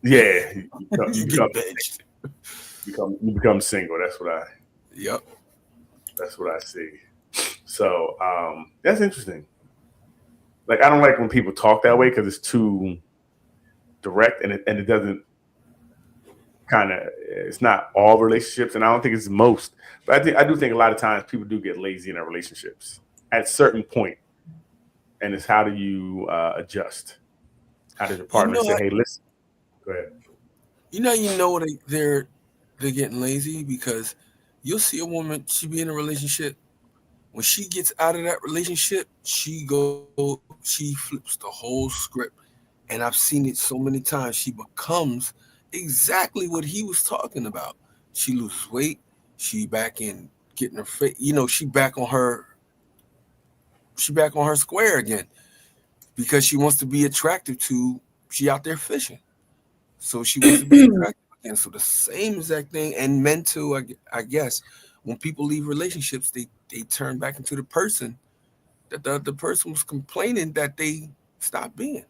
Yeah, you get benched. You become single. That's what I. Yep. That's what I see. So that's interesting. Like, I don't like when people talk that way because it's too direct and it doesn't it's not all relationships, and I don't think it's most. But I do think a lot of times people do get lazy in their relationships at a certain point. And it's how do you adjust? How does your partner say, "Hey, listen"? Go ahead. You know they're getting lazy because you'll see a woman, she be in a relationship. When she gets out of that relationship, she flips the whole script. And I've seen it so many times. She becomes exactly what he was talking about. She loses weight. She back in getting her face. You know, she back on her square again because she wants to be attractive to. She out there fishing, so she wants to be attractive again. So the same exact thing. And men too, I guess. When people leave relationships, they turn back into the person that the other person was complaining that they stopped being.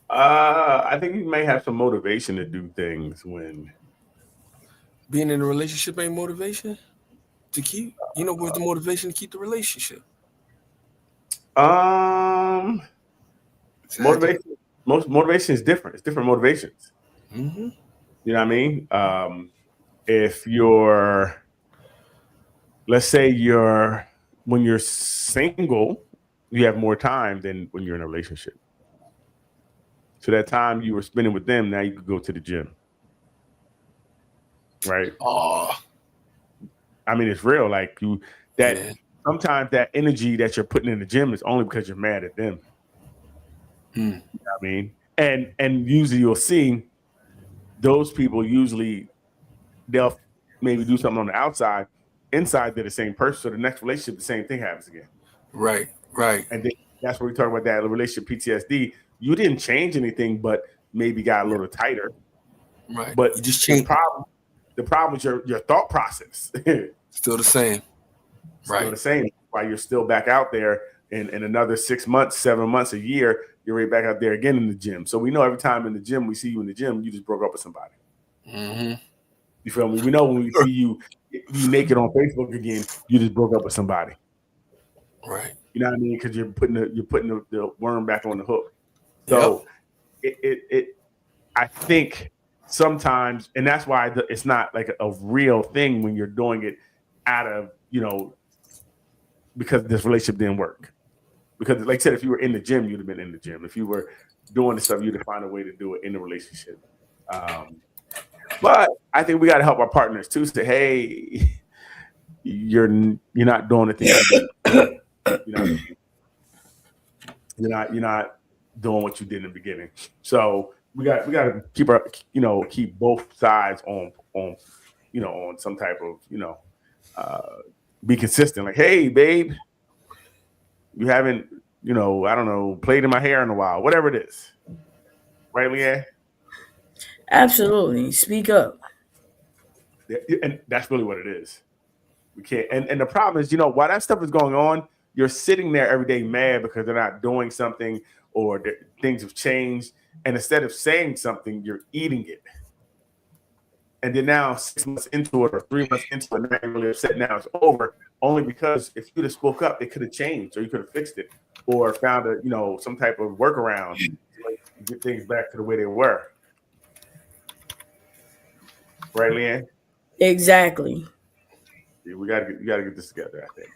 I think you may have some motivation to do things when being in a relationship ain't motivation to keep. You know, what's the motivation to keep the relationship? Motivation is different. It's different motivations. Mm-hmm. You know what I mean? If let's say when you're single, you have more time than when you're in a relationship. So that time you were spending with them, now you could go to the gym. Right? Oh. I mean, it's real. Like sometimes that energy that you're putting in the gym is only because you're mad at them. You know what I mean? And usually you'll see those people they'll maybe do something on the outside. Inside, they're the same person. So the next relationship, the same thing happens again. Right. And then that's where we talk about that relationship PTSD. You didn't change anything, but maybe got a little tighter. Right. But you just changed. The problem is your thought process. Still the same. Still the same. While you're still back out there in another 6 months, 7 months, a year, you're right back out there again in the gym. So we know every time in the gym, we see you in the gym, you just broke up with somebody. Mm-hmm. You feel me? We know when we see you naked on Facebook again, you just broke up with somebody. Right. You know what I mean? Because you're putting the worm back on the hook. So I think sometimes, and that's why it's not like a real thing when you're doing it out of, because this relationship didn't work. Because like I said, if you were in the gym, you'd have been in the gym. If you were doing the stuff, you'd have found a way to do it in the relationship. But I think we got to help our partners too. Say, hey, you're not doing the thing. You're not doing what you did in the beginning. So we got to keep both sides on some type of be consistent. Like, hey, babe, you haven't played in my hair in a while. Whatever it is, right, Leanne? Absolutely. Speak up. And that's really what it is. We can't. And the problem is, while that stuff is going on, you're sitting there every day mad because they're not doing something or things have changed. And instead of saying something, you're eating it. And then now 6 months into it or 3 months into it, now you're really upset. Now it's over. Only because if you'd have spoke up, it could have changed, or you could have fixed it, or found some type of workaround to get things back to the way they were. Right, Leanne? Exactly. Yeah, you gotta get this together, I think.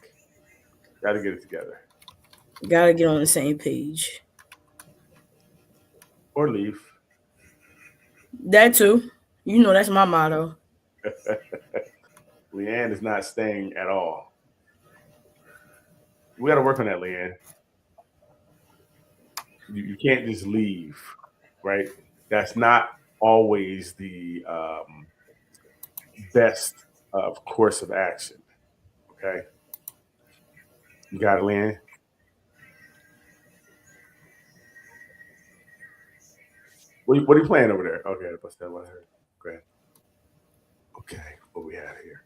Gotta get it together. Gotta get on the same page. Or leave. That too. That's my motto. Leanne is not staying at all. We gotta work on that, Leanne. You can't just leave, right? That's not always the best course of action. Okay, you got it, Leanne. What are you playing over there? Okay, what's that? What I heard? Great. Okay, what we have here?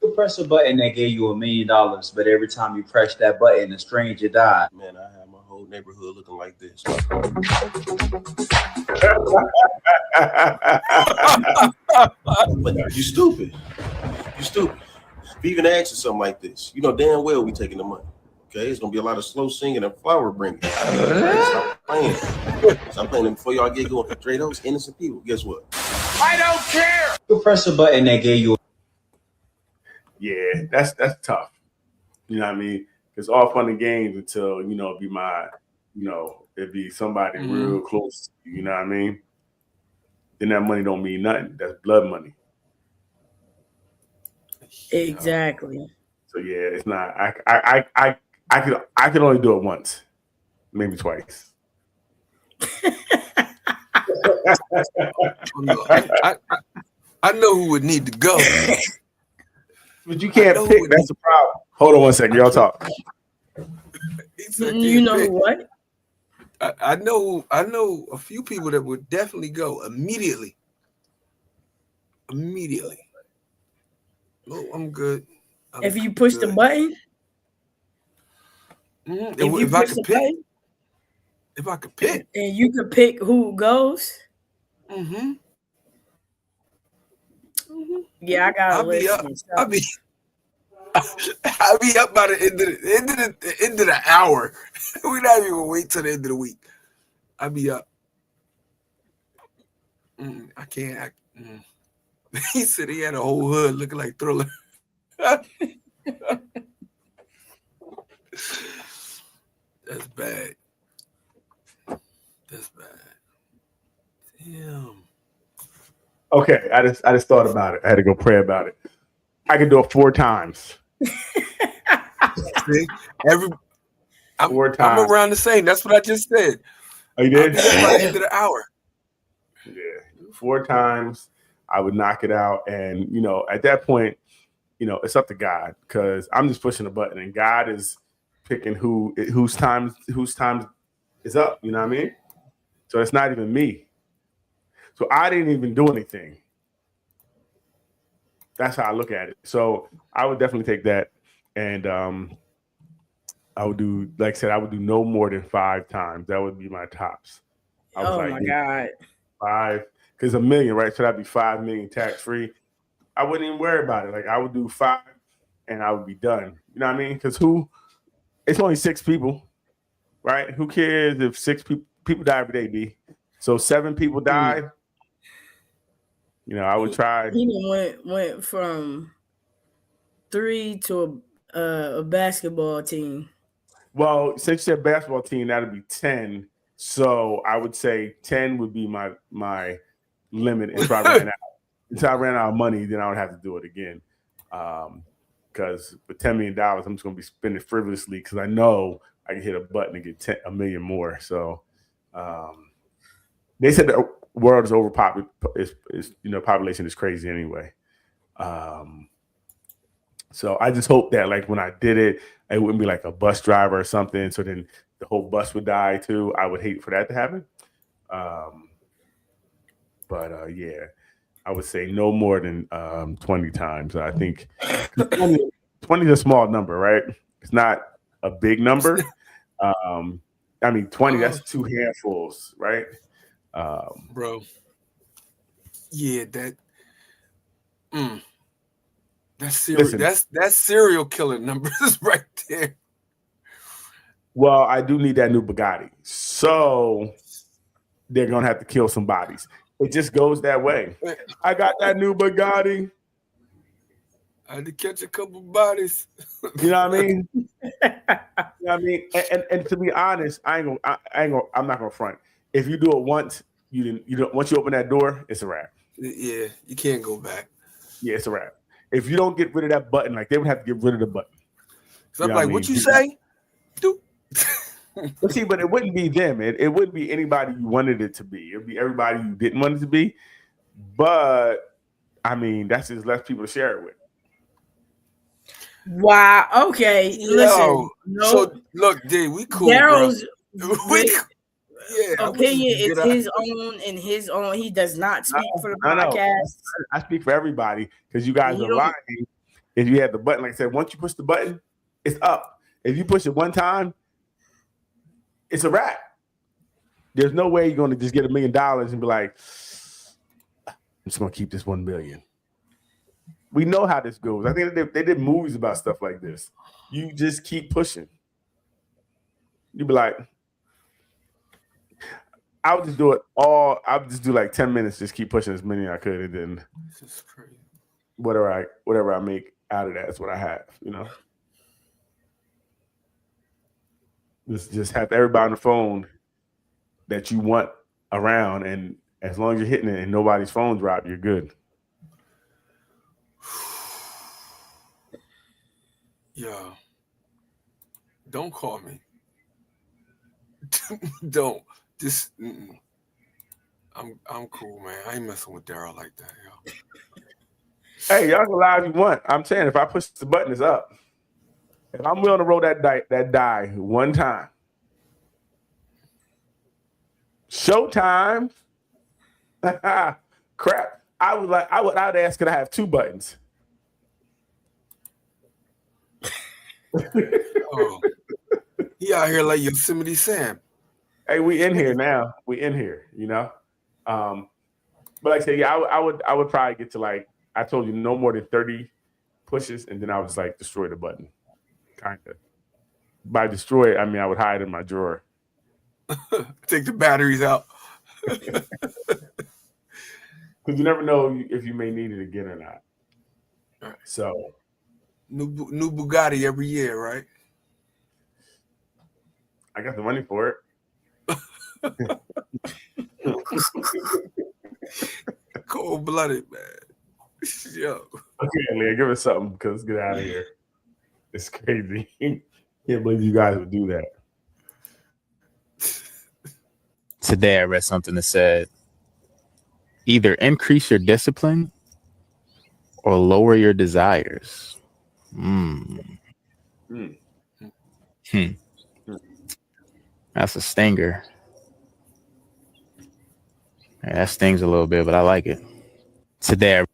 You press a button that gave you $1 million, but every time you press that button, a stranger died. Man, I have my whole neighborhood looking like this. But you stupid. You stupid. If you even asking something like this, you know damn well we taking the money. Okay, it's gonna be a lot of slow singing and flower bringing. Stop playing. Stop playing them before y'all get going. Dre, those innocent people. Guess what? I don't care. You press a button that gave you. Yeah, that's tough. You know what I mean? It's all fun and games until it'd be my, it'd be somebody real close. You know what I mean? Then that money don't mean nothing. That's blood money. Exactly. So yeah, it's not. I could only do it once, maybe twice. I know who would need to go. But you can't pick. That's the problem. Hold on one second. Y'all talk. You know what? I know a few people that would definitely go immediately. No, I'm good. If you push the button. If I could pick, and you could pick who goes. Yeah, I got. I'll be up by the end of the hour. We're not even gonna wait till the end of the week. I'll be up. I can't. He said he had a whole hood looking like Thriller. That's bad. That's bad. Damn. Okay, I just thought about it. I had to go pray about it. I could do it 4 times. See, I'm 4 times. I'm around the same. That's what I just said. Oh, you did? By the end of the hour. Yeah, 4 times. I would knock it out, and at that point, it's up to God, because I'm just pushing a button, and God is picking whose time is up. You know what I mean? So it's not even me. So I didn't even do anything. That's how I look at it. So I would definitely take that. And I would do, like I said, I would do no more than 5 times. That would be my tops. I was Oh my God. 5, because $1 million, right? So that'd be 5 million tax free. I wouldn't even worry about it. Like I would do 5 and I would be done. You know what I mean? Because it's only 6 people, right? Who cares if 6 people die every day, B? So 7 people died. You know, I would try. He went from 3 to a basketball team. Well, since you said basketball team, that'd be 10. So I would say 10 would be my limit until I ran out. Until I ran out of money, then I would have to do it again. Because with $10 million, I'm just going to be spending frivolously because I know I can hit a button and get $1 million more. So they said the world is overpopulated. Population is crazy anyway. So I just hope that like when I did it, it wouldn't be like a bus driver or something. So then the whole bus would die too. I would hate for that to happen. Yeah, I would say no more than 20 times. I think 20 is a small number, right? It's not a big number. 20, that's 2 handfuls, right? Bro. Yeah, that's serial killer numbers right there. Well, I do need that new Bugatti. So they're going to have to kill some bodies. It just goes that way. I got that new Bugatti. I had to catch a couple bodies. You know what I mean? And to be honest, I'm not gonna front. If you do it once, once you open that door, it's a wrap. Yeah, you can't go back. Yeah, it's a wrap. If you don't get rid of that button, like they would have to get rid of the button. So I'm like, what you say? But see, but it wouldn't be them. It wouldn't be anybody you wanted it to be. It'd be everybody you didn't want it to be. But I mean, that's just less people to share it with. Wow. Okay. Listen. So look, dude, we cool. Daryl's Yeah, opinion is his own and his own. He does not speak for the podcast. I speak for everybody because you guys are lying. If you had the button, like I said, once you push the button, it's up. If you push it one time, it's a wrap. There's no way you're going to just get $1 million and be like, I'm just going to keep this 1 million. We know how this goes. I think they did movies about stuff like this. You just keep pushing. You'd be like, I would just do it all. I would just do like 10 minutes, just keep pushing as many as I could, and then this is crazy. Whatever I make out of that is what I have, you know. Just have everybody on the phone that you want around, and as long as you're hitting it and nobody's phone drop, you're good. Yeah. Don't call me. Don't. Just I'm cool, man. I ain't messing with Daryl like that, yo. Hey, y'all can lie if you want. I'm saying if I push the button, it's up. If I'm willing to roll that die one time, showtime. Crap. I'd ask, could I have 2 buttons? Oh, he out here like Yosemite Sam. Hey, we in here now. We in here, you know. But like I said, yeah, I would probably get to like I told you, no more than 30 pushes, and then I would just like destroy the button. Kind of. By destroy it, I mean I would hide it in my drawer. Take the batteries out. Because you never know if you may need it again or not. Right. So new Bugatti every year, right? I got the money for it. Cold-blooded, man. Yo. Okay, Leah, give us something because let's get out of here. It's crazy. Can't believe you guys would do that. Today I read something that said either increase your discipline or lower your desires. That's a stinger. Yeah, that stings a little bit, but I like it. Today,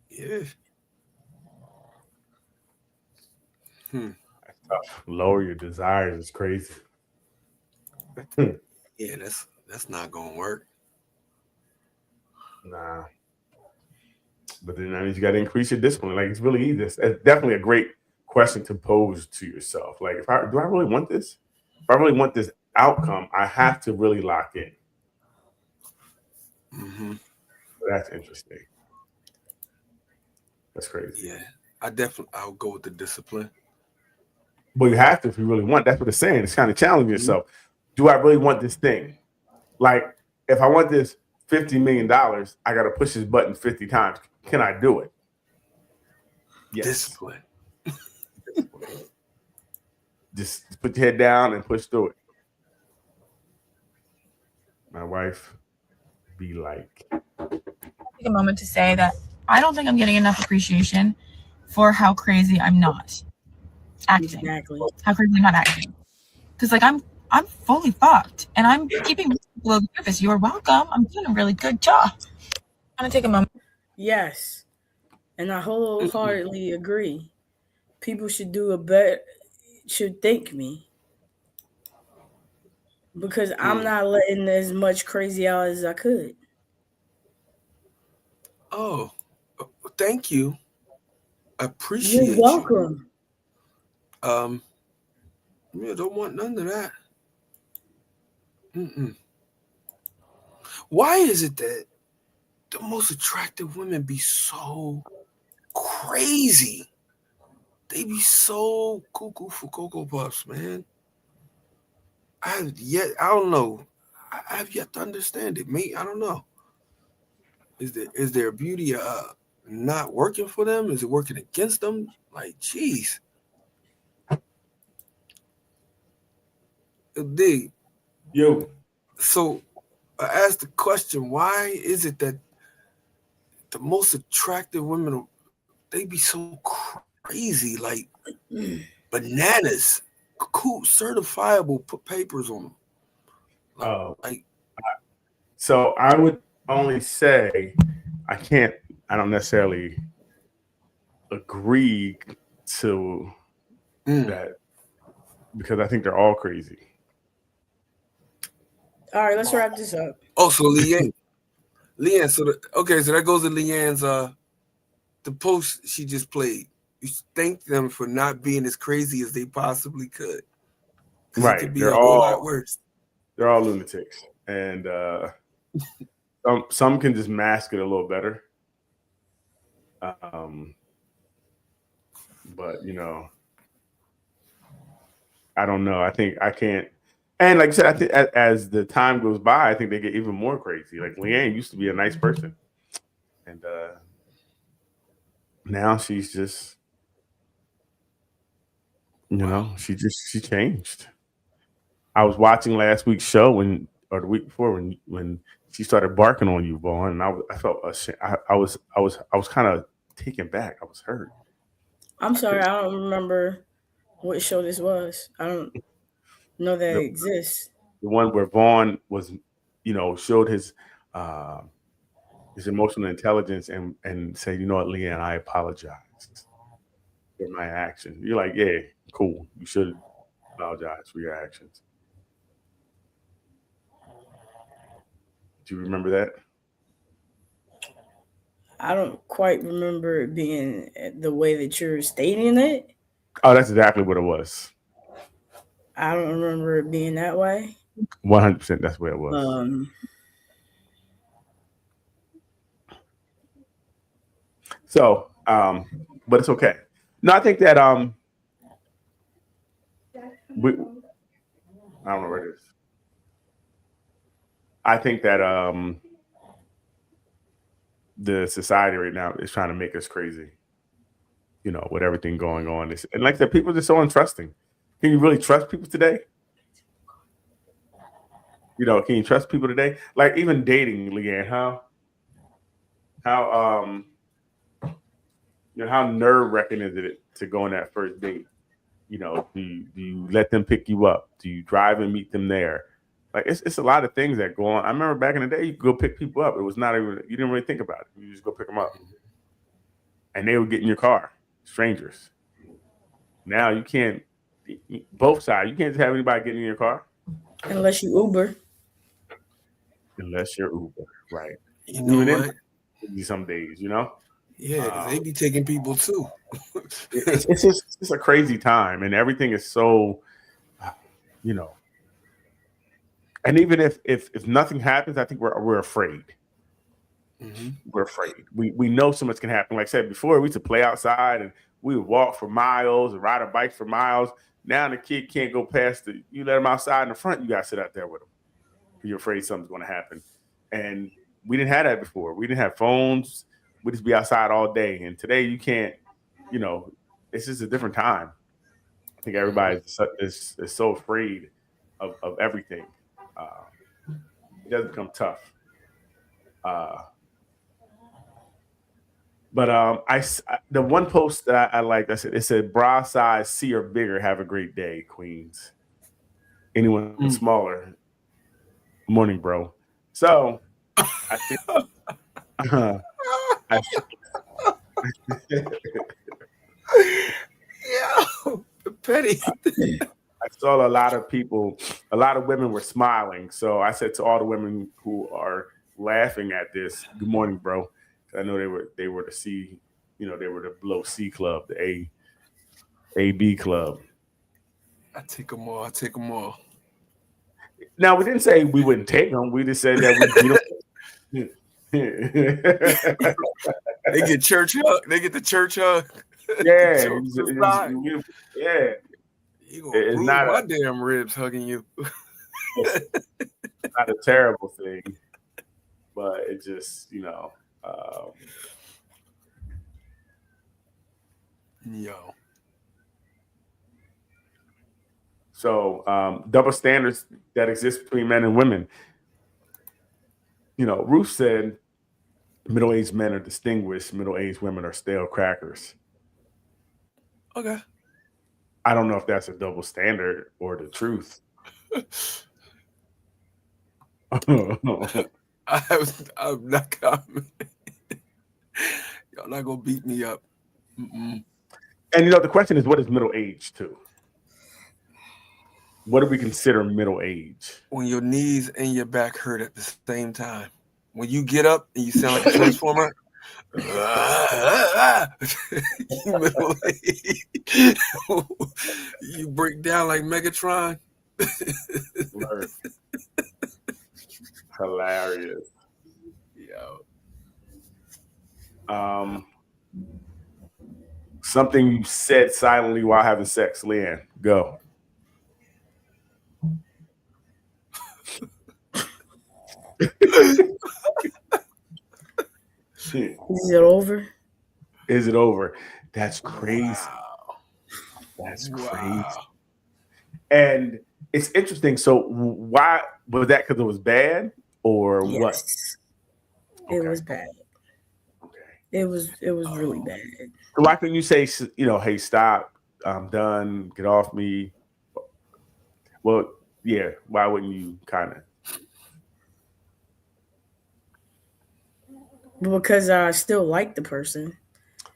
Yeah. That's tough. Lower your desires is crazy. Yeah, that's not gonna work. Nah. But then that means you got to increase your discipline. Like, it's really easy. It's definitely a great question to pose to yourself. Like, do I really want this? If I really want this outcome, I have to really lock in. Mm-hmm. That's interesting. That's crazy. Yeah, I'll go with the discipline. But you have to if you really want. That's what it's saying. It's kind of challenging yourself. Do I really want this thing? Like, if I want this $50 million, I got to push this button 50 times. Can I do it? Yes. Discipline. Just put your head down and push through it. My wife be like. Take a moment to say that I don't think I'm getting enough appreciation for how crazy I'm not acting. Exactly. How crazy I'm not acting. Because like I'm fully fucked and I'm keeping people below the surface. You're welcome. I'm doing a really good job. I'm gonna take a moment. Yes. And I wholeheartedly agree. People should thank me. Because I'm not letting as much crazy out as I could. Oh, thank you. I appreciate You're welcome. you. Yeah, don't want none of that. Why is it that the most attractive women be so crazy? They be so cuckoo for Cocoa Puffs, man. I don't know. I have yet to understand it, mate. I don't know. Is their beauty not working for them? Is it working against them? Like, geez. D. Yo. So I asked the question, why is it that the most attractive women, they be so crazy, like bananas, cool, certifiable, put papers on them. So I would only say I don't necessarily agree to that because I think they're all crazy. All right, let's wrap this up. Oh, so Leanne, so that goes to Leanne's the post she just played. You thank them for not being as crazy as they possibly could. Right. It could be a whole lot worse. They're all lunatics. And some can just mask it a little better. But I don't know. I think I can't. And like I said, I think as the time goes by, I think they get even more crazy. Like Leanne used to be a nice person, and now she's just, she changed. I was watching last week's show or the week before when she started barking on you, Vaughn, and I felt ashamed. I was kind of taken back. I was hurt. I'm sorry, I don't remember what show this was. I don't know that it exists. The one where Vaughn was, showed his emotional intelligence and said, "You know what, Leanne, I apologize for my actions." You're like, "Yeah, cool. You should apologize for your actions." Do you remember that? I don't quite remember it being the way that you're stating it. Oh, that's exactly what it was. I don't remember it being that way. 100%. That's where it was. So, but it's okay. No, I think that I don't know where it is. I think that the society right now is trying to make us crazy. With everything going on. And like I said, people are just so untrusting. Can you really trust people today? Can you trust people today? Like even dating, Leanne, how nerve-wracking is it to go on that first date? Do you let them pick you up? Do you drive and meet them there? Like it's a lot of things that go on. I remember back in the day, you could go pick people up. It was not even, you didn't really think about it. You just go pick them up, and they would get in your car, strangers. Now you can't. Both sides, you can't just have anybody getting in your car unless you Uber. Unless you're Uber, right? You know what? Some days, you know. Yeah, 'cause they be taking people too. it's just a crazy time, and everything is so, you know. And even if nothing happens, I think we're afraid. Mm-hmm. We're afraid. We know so much can happen. Like I said before, we used to play outside and we would walk for miles and ride our bikes for miles. Now the kid can't go past you let him outside in the front, you gotta sit out there with him. You're afraid something's gonna happen. And we didn't have that before. We didn't have phones. We just be outside all day. And today you can't, you know, it's just a different time. I think everybody is so afraid of everything. It does become tough. But the one post that I liked, it said bra size C or bigger, have a great day, Queens. Anyone smaller, morning, bro. So I think Yo, petty. I saw a lot of people, a lot of women were smiling. So I said to all the women who are laughing at this, good morning, bro. I know they were the C, you know, they were the below C club, the A-B club. I take them all. Now, we didn't say we wouldn't take them. We just said that we beat them. They get church hug. They get the church hug. Yeah. Yeah. You gonna ruin my damn ribs hugging you. It's not a terrible thing, but it just, you know. Yo. So double standards that exist between men and women. You know, Ruth said middle-aged men are distinguished, middle-aged women are stale crackers. Okay. I don't know if that's a double standard or the truth. I'm not coming. Y'all not gonna beat me up. Mm-mm. And you know, the question is, what is middle age too? What do we consider middle age? When your knees and your back hurt at the same time. When you get up and you sound like a transformer. You break down like Megatron. Hilarious. Yo. Something you said silently while having sex, Leanne. Go. Is it over? Is it over? That's crazy. Wow. That's crazy. And it's interesting. So why was that? Because it was bad, or what? It was bad. Okay. It was really bad. So why couldn't you say, you know, hey, stop, I'm done, get off me? Well, yeah. Why wouldn't you kind of? Because I still like the person.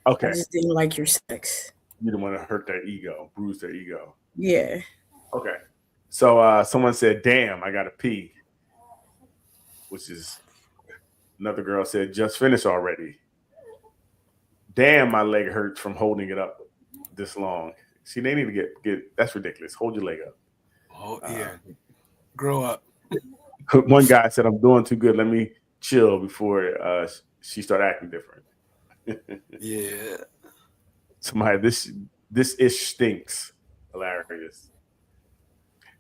Okay. I just didn't like your sex. You didn't want to hurt their ego, bruise their ego. Yeah. Okay. So someone said, damn, I got to pee. Which is, another girl said, just finished already. Damn, my leg hurts from holding it up this long. See, they need to get that's ridiculous. Hold your leg up. Oh, yeah. Grow up. One guy said, I'm doing too good. Let me chill before she start acting different. Yeah. Somebody, this ish stinks. Hilarious.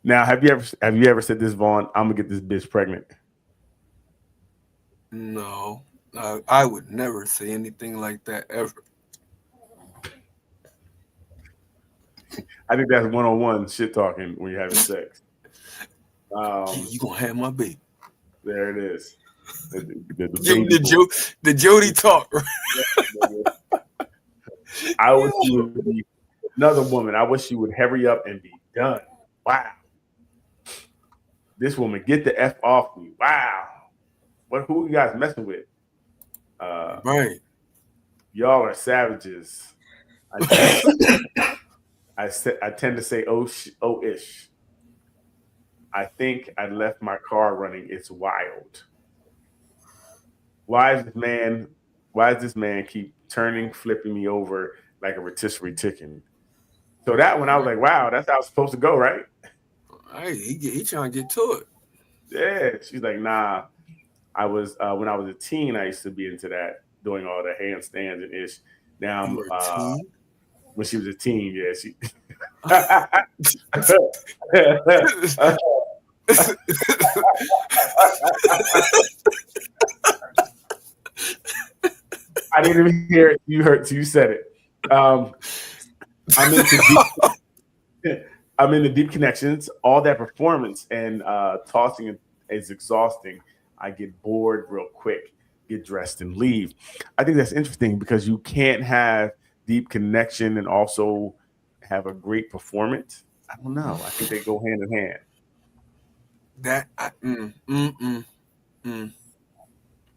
Now, have you ever said this, Vaughn? I'm gonna get this bitch pregnant. No, I would never say anything like that ever. I think that's one-on-one shit talking when you're having sex. You gonna have my baby? There it is. The Jody talk. I wish you would be another woman. I wish you would hurry up and be done. Wow. This woman, get the F off me. Wow. Who you guys messing with? Right. Y'all are savages. I tend to say oh-ish. I think I left my car running. It's wild. Why does this man keep turning, flipping me over like a rotisserie chicken? So that one, I was like, wow, that's how it's supposed to go, right? Right. He trying to get to it. Yeah. She's like, nah. I was when I was a teen, I used to be into that, doing all the handstands and ish. Now I'm when she was a teen, yeah, she I didn't even hear it. You said it. I'm into deep connections. All that performance and tossing is exhausting. I get bored real quick, get dressed and leave. I think that's interesting because you can't have deep connection and also have a great performance. I don't know. I think they go hand in hand.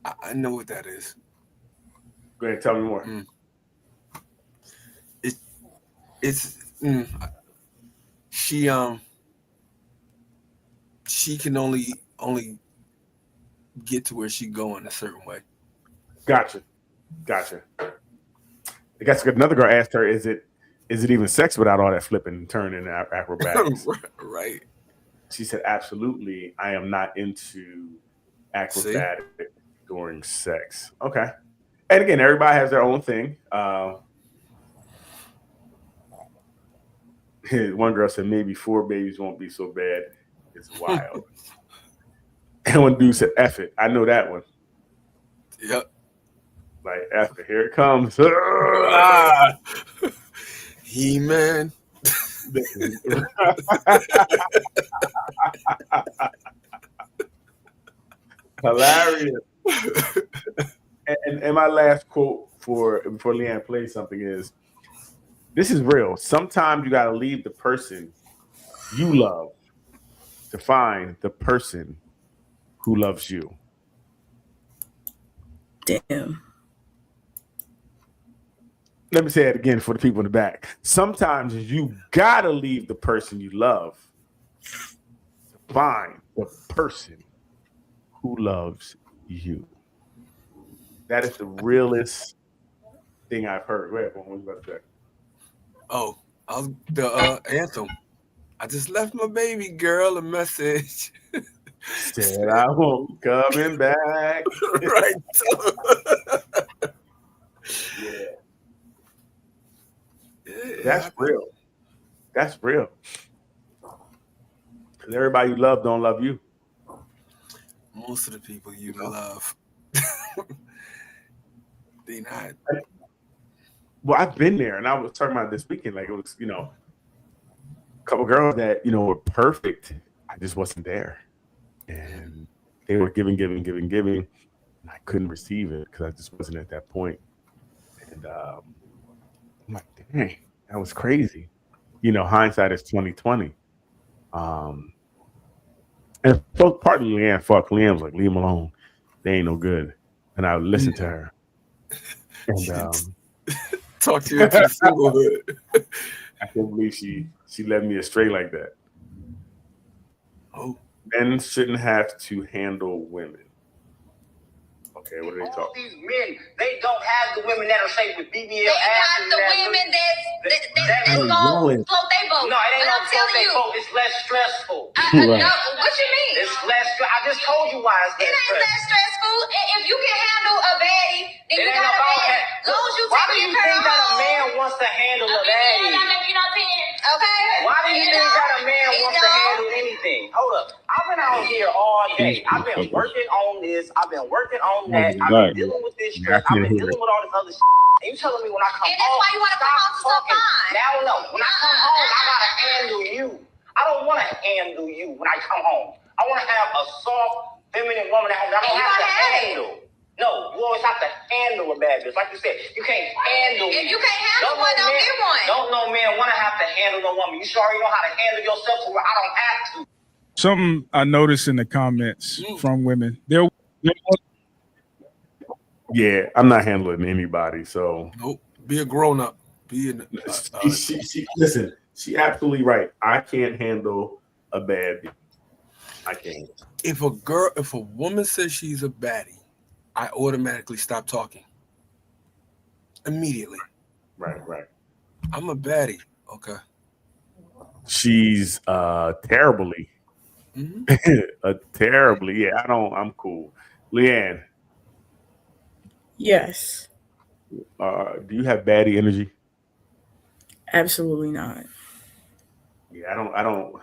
I know what that is. Go ahead, tell me more. She can only get to where she going a certain way. Gotcha. I guess another girl asked her, "Is it even sex without all that flipping and turning and acrobatics?" Right. She said, "Absolutely. I am not into acrobatic during sex." Okay. And again, everybody has their own thing. One girl said, "Maybe 4 babies won't be so bad. It's wild." And one dude said, "F it." I know that one. Yep. Like, F it. Here it comes. He-Man. Hilarious. And my last quote before Leanne plays something is, this is real. Sometimes you got to leave the person you love to find the person who loves you. Damn. Let me say it again for the people in the back. Sometimes you got to leave the person you love to find the person who loves you. That is the realest thing I've heard. Go ahead, what was you about to say? Oh, the anthem. I just left my baby girl a message. Said I won't be coming back. Right. Yeah. That's real. That's real. Because everybody you love don't love you. Most of the people you love, they not. Well, I've been there, and I was talking about this weekend. Like, it was, a couple girls that were perfect. I just wasn't there, and they were giving, and I couldn't receive it because I just wasn't at that point. And I'm like, dang, that was crazy. Hindsight is 20/20. And partly Leanne fuck. Leanne was like, leave them alone. They ain't no good. And I would listen to her. And talk to you into singlehood. I can't believe she led me astray like that. Oh. Men shouldn't have to handle women. Okay, what are they All talking? these men, they don't have the women that'll say with BBL They ass. got the women that's Hey, gonna yelling. float their boat. No, it ain't But no I'm telling you, It's less stressful. Right. no, what you mean? It's less. I just told you why it's It less ain't stressful. less stressful. If you can handle a baddie, then It you ain't got a about baddie. that. As long as you Why do take you your think girl that a home, man wants to handle a baddie? okay? Why do you think that a man wants to handle anything? Hold up. I've been out here all day. I've been working on this. I've been working on that. I've been dealing with this stress. I've been dealing with all this other shit. And you telling me when I come home, And that's why you want to come home to some fun. now no. When I come home, I gotta handle you. I don't want to handle you when I come home. I want to have a soft, feminine woman at home that I don't have to handle. No, you always have to handle a bad bitch. Like you said, you can't handle me. If you can't handle one, don't get one. Don't no man want to have to handle no woman. You sure already know how to handle yourself to where I don't have to. Something I noticed in the comments from women. Yeah, I'm not handling anybody. So Nope. Be a grown up. Be an. listen. She absolutely right. I can't handle a baddie. I can't. If a woman says she's a baddie, I automatically stop talking. Immediately. Right. I'm a baddie. Okay. She's terribly. Terribly. Yeah, I'm cool. Leanne. Yes. Do you have baddie energy? Absolutely not. Yeah, I don't.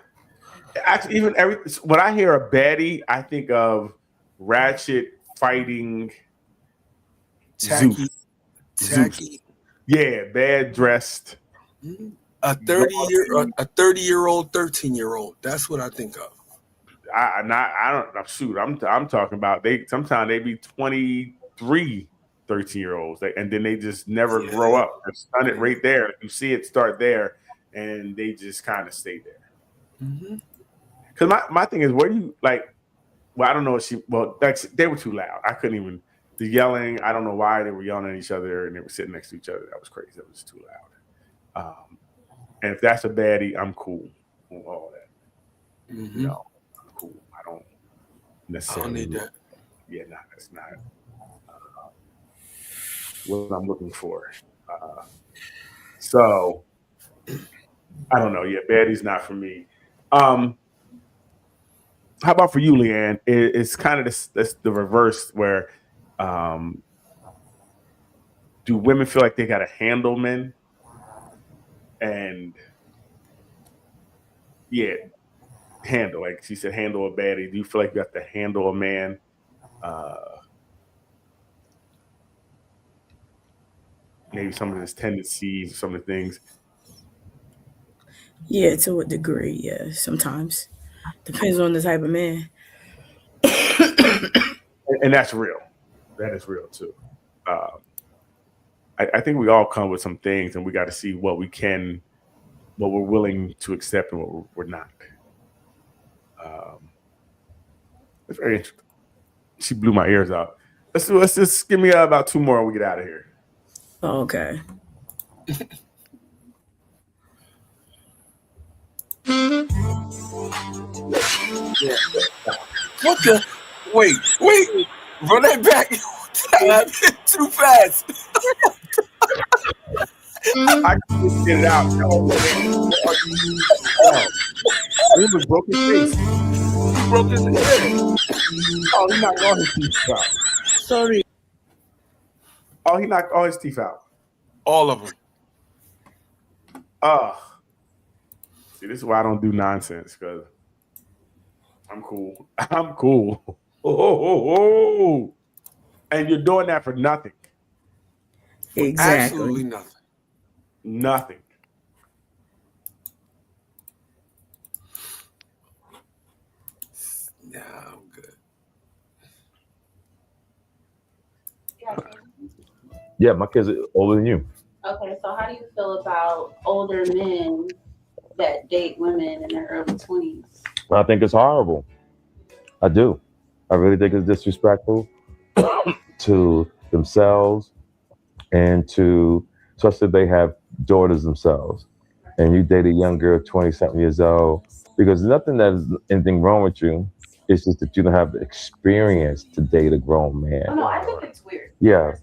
Actually, when I hear a baddie, I think of Ratchet fighting Tacky. Zeus. Yeah, bad dressed. A 30-year-old, 13-year-old. That's what I think of. I don't shoot. I'm talking about sometimes they be 23, 13-year-olds, and then they just never grow up. They're stunted right there. You see it start there, and they just kind of stay there. Because my thing is, where do you like? Well, I don't know if they were too loud. I couldn't even the yelling. I don't know why they were yelling at each other and they were sitting next to each other. That was crazy. That was too loud. And if that's a baddie, I'm cool on all that. No, I'm cool. I don't necessarily need that. Yeah, no, that's not what I'm looking for. So I don't know. Yeah, baddie's not for me. How about for you, Leanne? It's kind of that's the reverse where do women feel like they got to handle men? And yeah, handle, like she said, handle a baddie. Do you feel like you have to handle a man? Maybe some of his tendencies, some of the things. Yeah, to a degree. Yeah, sometimes depends on the type of man. And that's real. That is real too. I think we all come with some things, and we got to see what we're willing to accept and what we're not. It's very interesting. She blew my ears out. Let's just give me about 2 more and we get out of here. Oh, okay. What the? Wait. Run that back. Too fast. I couldn't get it out. It was broken face. He broke his head. Oh, he knocked all his teeth out. Sorry. Oh, he knocked all his teeth out. All of them. See, this is why I don't do nonsense, because I'm cool. I'm cool. Oh. And you're doing that for nothing. Exactly. Absolutely nothing. Nothing. Yeah, I'm good. Yeah, my kids are older than you. Okay, so how do you feel about older men that date women in their early 20s? I think it's horrible. I do. I really think it's disrespectful to themselves and to, especially if they have daughters themselves. And you date a young girl, 20-something years old, because nothing that is anything wrong with you. It's just that you don't have the experience to date a grown man. Oh, no, I think it's weird. Yeah.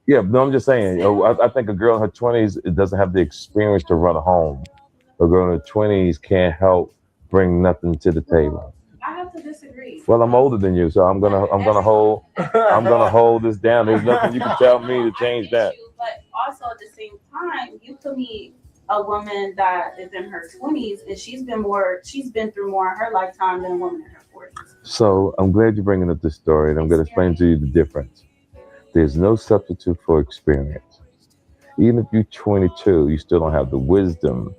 Yeah, no, I'm just saying, I think a girl in her 20s doesn't have the experience to run a home. A girl in her 20s can't help bring nothing to the table. I have to disagree. Well, I'm older than you, so I'm gonna hold this down. There's nothing you can tell me to change that. But also at the same time, you could meet a woman that is in her 20s and she's been through more in her lifetime than a woman in her 40s. So I'm glad you're bringing up this story, and I'm going to explain to you the difference. There's no substitute for experience. Even if you're 22, you still don't have the wisdom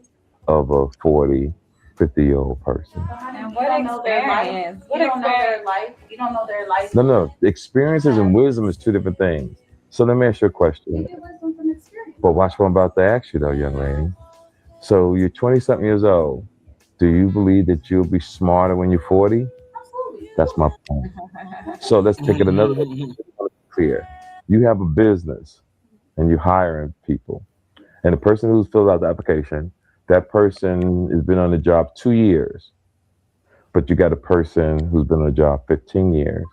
of a 40, 50-year-old person. And you don't know their life. You don't know their life. You don't know their life. No. Experiences and wisdom is two different things. So let me ask you a question. You get wisdom from experience. But watch what I'm about to ask you, though, young lady. So you're 20-something years old. Do you believe that you'll be smarter when you're 40? That's my point. So let's take it another clear. You have a business and you're hiring people. And the person who's filled out the application, that person has been on the job 2 years. But you got a person who's been on the job 15 years.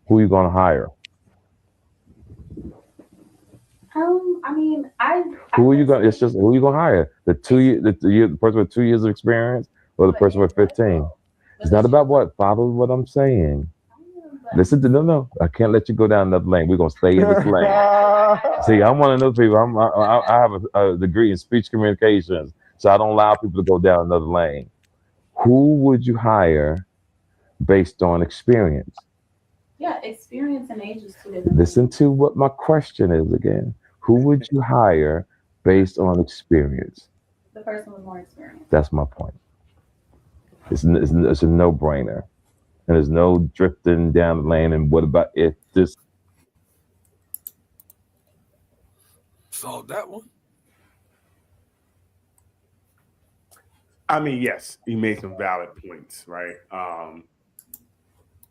Who are you going to hire? I mean, Who are you going? It's just who are you going to hire? The person with 2 years of experience, or the person with 15? It's not about what. Follow what I'm saying. Listen to no. I can't let you go down another lane. We're gonna stay in this lane. See, I'm one of those people. I have a degree in speech communications, so I don't allow people to go down another lane. Who would you hire based on experience? Yeah, experience and age is 2 different. Listen to what my question is again. Who would you hire based on experience? The person with more experience. That's my point. It's a no-brainer. And there's no drifting down the lane. And what about if this? Solve that one. I mean, yes, he made some valid points, right?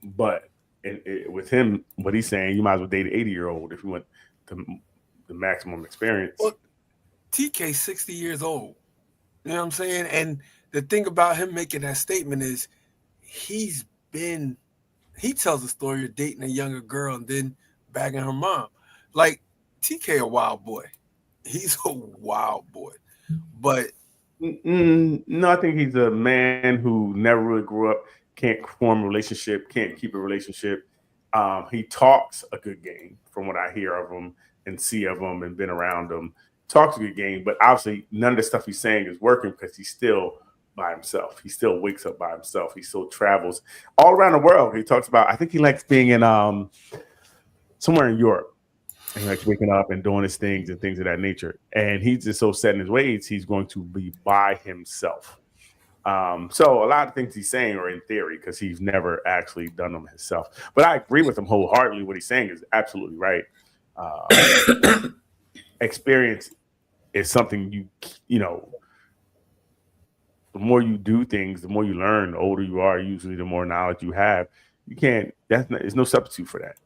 But with him, what he's saying, you might as well date an 80-year-old if you want the maximum experience. Well, TK 60 years old. You know what I'm saying? And the thing about him making that statement is he tells a story of dating a younger girl and then bagging her mom. Like, TK a wild boy. He's a wild boy. But no, I think he's a man who never really grew up, can't form a relationship, can't keep a relationship. He talks a good game from what I hear of him and see of him and been around him. Talks a good game, but obviously none of the stuff he's saying is working because he's still by himself. He still wakes up by himself. He still travels all around the world. He talks about, I think he likes being in somewhere in Europe. And he likes waking up and doing his things and things of that nature. And he's just so set in his ways, he's going to be by himself. So a lot of things he's saying are in theory because he's never actually done them himself. But I agree with him wholeheartedly. What he's saying is absolutely right. Experience is something you know, the more you do things, the more you learn, the older you are, usually the more knowledge you have. There's no substitute for that.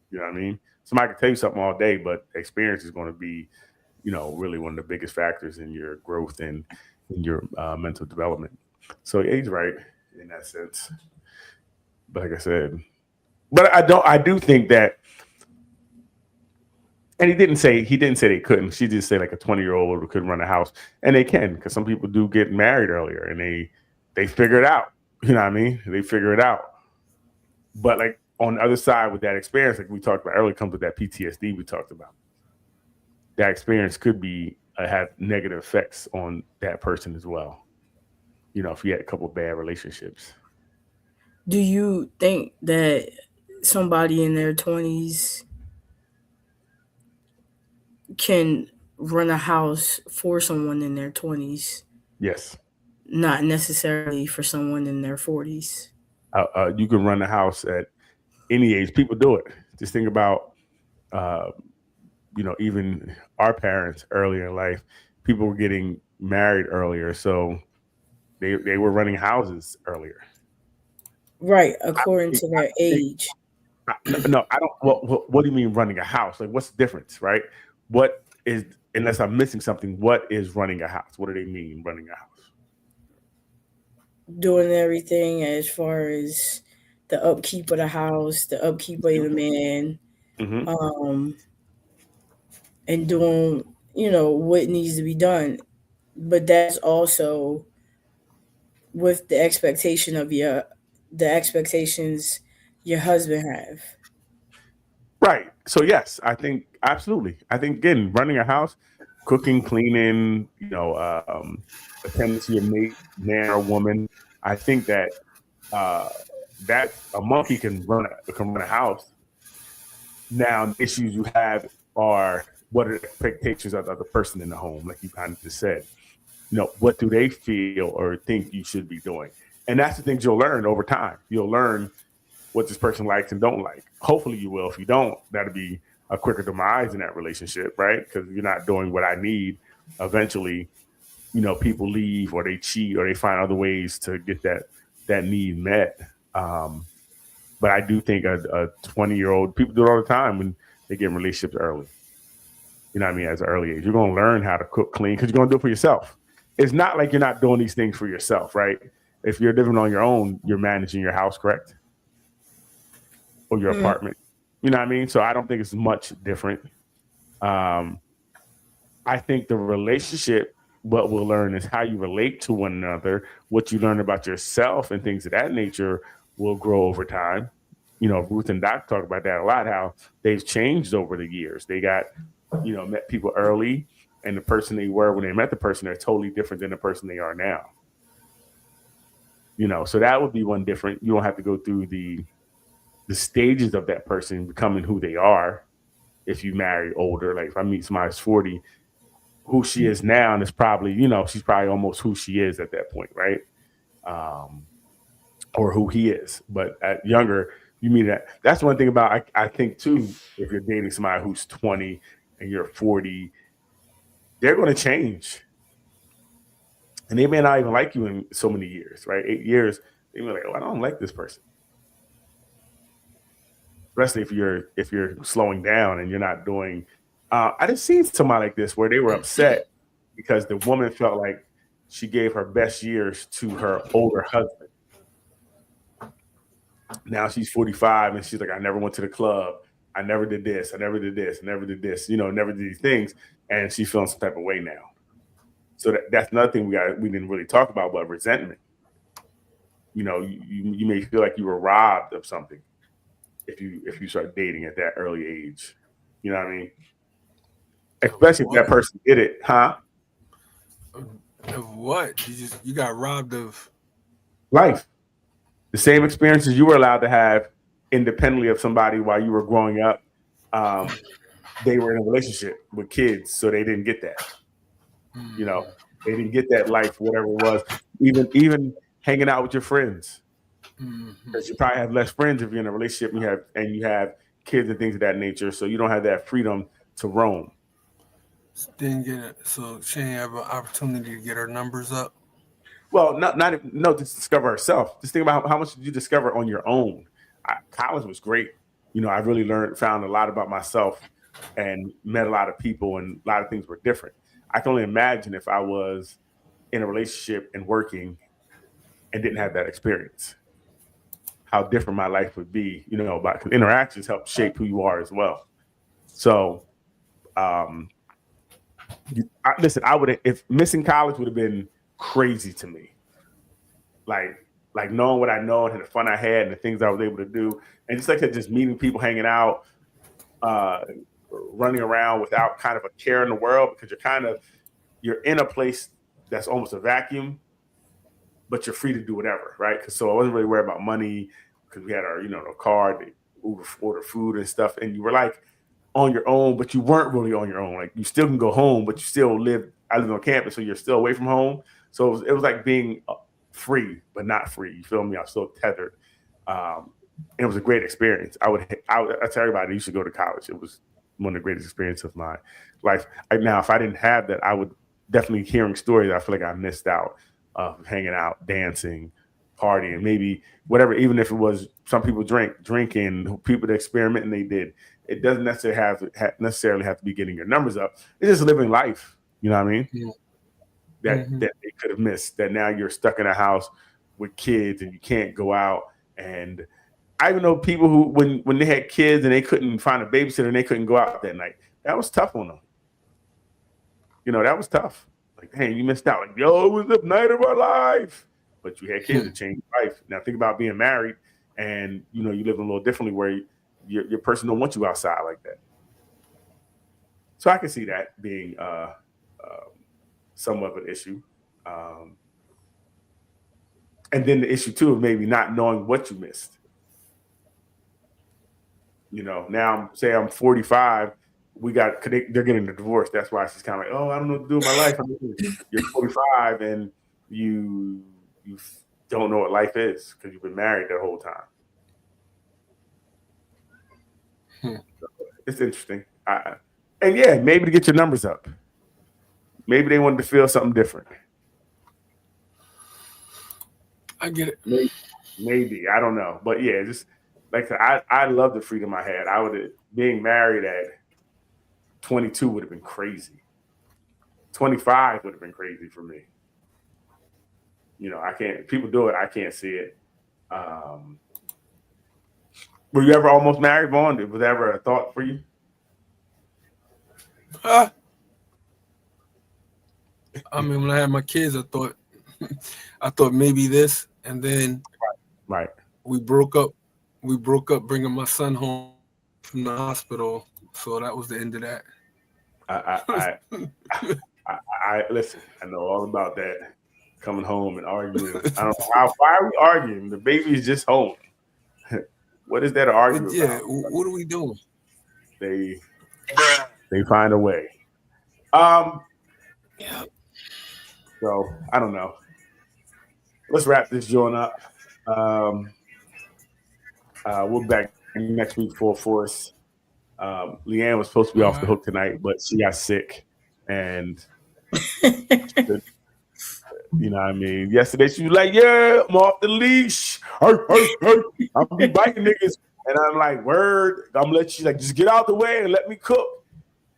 You know what I mean? Somebody can tell you something all day, but experience is going to be, you know, really one of the biggest factors in your growth and in your mental development. So yeah, he's right in that sense. But like I said, I do think that, and he didn't say they couldn't. She did say like a 20-year-old couldn't run a house, and they can because some people do get married earlier and they figure it out. You know what I mean? They figure it out. But like on the other side with that experience, like we talked about earlier, comes with that PTSD we talked about. That experience could be have negative effects on that person as well. You know, if you had a couple of bad relationships. Do you think that somebody in their 20s can run a house for someone in their 20s? Yes. Not necessarily for someone in their 40s. You can run a house at any age. People do it. Just think about, you know, even our parents earlier in life, people were getting married earlier. So they were running houses earlier. Right. According to their age. No, I don't. What do you mean running a house? Like, what's the difference, right? What is, unless I'm missing something, what is running a house? What do they mean running a house? Doing everything as far as the upkeep of the house, the upkeep of the man, and doing, you know, what needs to be done. But that's also with the expectation of the expectations your husband have. Right. So yes, I think absolutely. I think again, running a house, cooking, cleaning, you know, attending to your mate, man or woman. I think that that a monkey can run a house. Now, the issues you have are what are the expectations of the other person in the home, like you kind of just said. You know, what do they feel or think you should be doing? And that's the things you'll learn over time. You'll learn what this person likes and don't like. Hopefully you will. If you don't, that'll be a quicker demise in that relationship, right? Because you're not doing what I need. Eventually, people leave or they cheat or they find other ways to get that need met. But I do think a 20-year-old, people do it all the time when they get in relationships early. You know what I mean? As an early age, you're going to learn how to cook clean because you're going to do it for yourself. It's not like you're not doing these things for yourself, right? If you're living on your own, you're managing your house, correct? Or your apartment. You know what I mean? So I don't think it's much different. I think the relationship, what we'll learn is how you relate to one another, what you learn about yourself and things of that nature will grow over time. Ruth and Doc talk about that a lot, how they've changed over the years. They got, met people early, and the person they were when they met the person, they're totally different than the person they are now. So that would be one different. You don't have to go through the stages of that person becoming who they are. If you marry older, like if I meet somebody who's 40, who she is now, and it's probably, she's probably almost who she is at that point, right? Or who he is. But at younger, you mean that. That's one thing about, I think too, if you're dating somebody who's 20 and you're 40, they're going to change. And they may not even like you in so many years, right? 8 years, they may be like, oh, I don't like this person. Especially if you're slowing down and you're not doing. I just seen somebody like this where they were upset because the woman felt like she gave her best years to her older husband. Now she's 45 and she's like, I never went to the club. I never did this. I never did this. I never did this. Never did these things. And she's feeling some type of way now. So that's another thing we didn't really talk about, but resentment. You may feel like you were robbed of something if you start dating at that early age. You know what I mean? Especially if that person did it, huh? Of what? You got robbed of life. The same experiences you were allowed to have independently of somebody while you were growing up. They were in a relationship with kids, so they didn't get that. They didn't get that life, whatever it was. Even hanging out with your friends, because you probably have less friends if you're in a relationship and you have kids and things of that nature. So you don't have that freedom to roam. Didn't get it. So she didn't have an opportunity to get her numbers up. Well, to discover herself. Just think about how much did you discover on your own. College was great. I really found a lot about myself and met a lot of people, and a lot of things were different. I can only imagine if I was in a relationship and working and didn't have that experience, how different my life would be, because interactions help shape who you are as well. So, listen, if missing college would have been crazy to me, like knowing what I know and the fun I had and the things I was able to do, and just like that, just meeting people, hanging out, running around without kind of a care in the world, because you're in a place that's almost a vacuum, but you're free to do whatever, right? So I wasn't really worried about money because we had our, the card, to order food and stuff, and you were like on your own, but you weren't really on your own. Like you still can go home, but you still I live on campus, so you're still away from home. So it was like being free, but not free. You feel me? I was still tethered. It was a great experience. I tell everybody you should go to college. It was one of the greatest experiences of my life. Now, if I didn't have that, I would definitely hearing stories. I feel like I missed out of hanging out, dancing, partying, maybe whatever. Even if it was some people drinking, people that experiment and they did. It doesn't necessarily have to be getting your numbers up. It's just living life. You know what I mean? Yeah. That they could have missed. That now you're stuck in a house with kids and you can't go out. And I even know people who, when they had kids and they couldn't find a babysitter and they couldn't go out that night. That was tough on them. That was tough. Like, hey, you missed out. Like, yo, it was the night of our life. But you had kids to change your life. Now think about being married and you live a little differently where your person don't want you outside like that. So I can see that being somewhat of an issue. And then the issue too of maybe not knowing what you missed. Now I'm 45. They're getting a divorce. That's why she's kind of like, oh, I don't know what to do with my life. You're 45 and you don't know what life is because you've been married the whole time. It's interesting. And yeah, maybe to get your numbers up. maybe they wanted to feel something different. I get it. Maybe. I don't know. But yeah, just like I love the freedom I had. Being married at 22 would have been crazy. 25 would have been crazy for me. You know, I can't. People do it. I can't see it. Were you ever almost married, Vaughn? Was that ever a thought for you? I mean, when I had my kids, I thought maybe this, and then right. We broke up. We broke up, bringing my son home from the hospital. So that was the end of that. I listen. I know all about that. Coming home and arguing. I don't know why are we arguing? The baby is just home. What is there to argue about? Yeah, what are we doing? They find a way. Yeah. So I don't know. Let's wrap this joint up. We'll be back next week full force. Leanne was supposed to be off the hook tonight, but she got sick, and you know what I mean? Yesterday she was like, yeah, I'm off the leash. I'm be biting niggas. And I'm like, word. She's like, just get out the way and let me cook.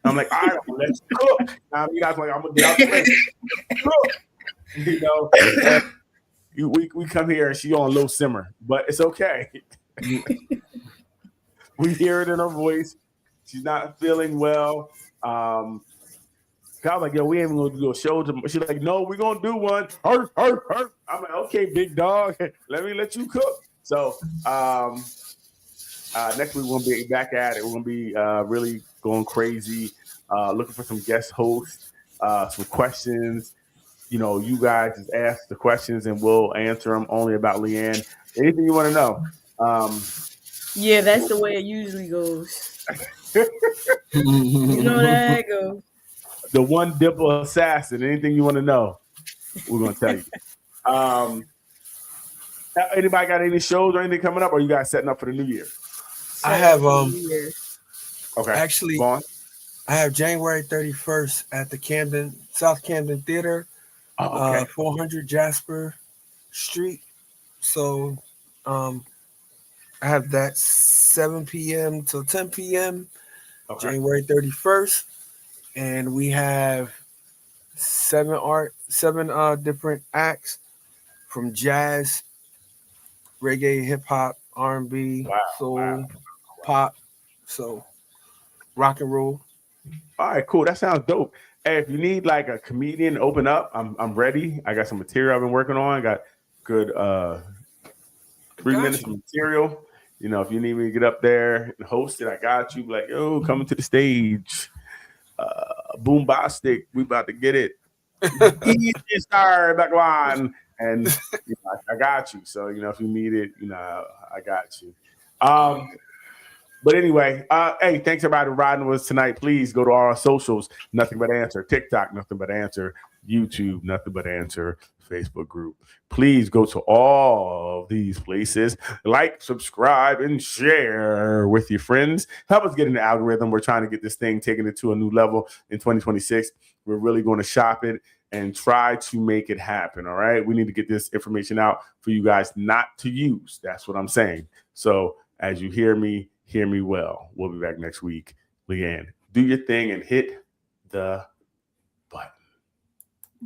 I'm like, all right, I'm gonna let you cook. You guys like, I'm gonna get out the way. Cook. You know, we come here and she on low simmer, but it's okay. We hear it in her voice. She's not feeling well. I was like, yo, we ain't even gonna do a show. She's like, no, we're gonna do one. I'm like, okay, big dog, let you cook. So next week we're gonna be back at it. We're gonna be really going crazy, looking for some guest hosts, some questions. You know, you guys just ask the questions and we'll answer them only about Leanne. Anything you want to know. Yeah, that's the way it usually goes. You know that it goes. The one dimple assassin. Anything you want to know, we're gonna tell you. Anybody got any shows or anything coming up, or you guys setting up for the new year? I have Okay. Actually, I have January 31st at the South Camden Theater, 400 Jasper Street. So I have that 7 p.m. till 10 p.m. January 31st. And we have seven different acts from jazz, reggae, hip hop, R&B, soul, pop, so rock and roll. All right, cool. That sounds dope. Hey, if you need like a comedian to open up, I'm ready. I got some material I've been working on. I got good 3 minutes of material. You know, if you need me to get up there and host it, I got you. Like, yo, coming to the stage. Boombastic, we about to get it. Star back on, and you know, I got you. So you know, if you need it, you know, I got you. But anyway, hey, thanks everybody for riding with us tonight. Please go to our socials. Nothing But Answer. TikTok, Nothing But Answer. YouTube, Nothing But Answer. Facebook group. Please go to all of these places. Like, subscribe, and share with your friends. Help us get in the algorithm. We're trying to get this thing taken it to a new level in 2026. We're really going to shop it and try to make it happen. All right. We need to get this information out for you guys not to use. That's what I'm saying. So as you hear me well. We'll be back next week. Leanne, do your thing and hit the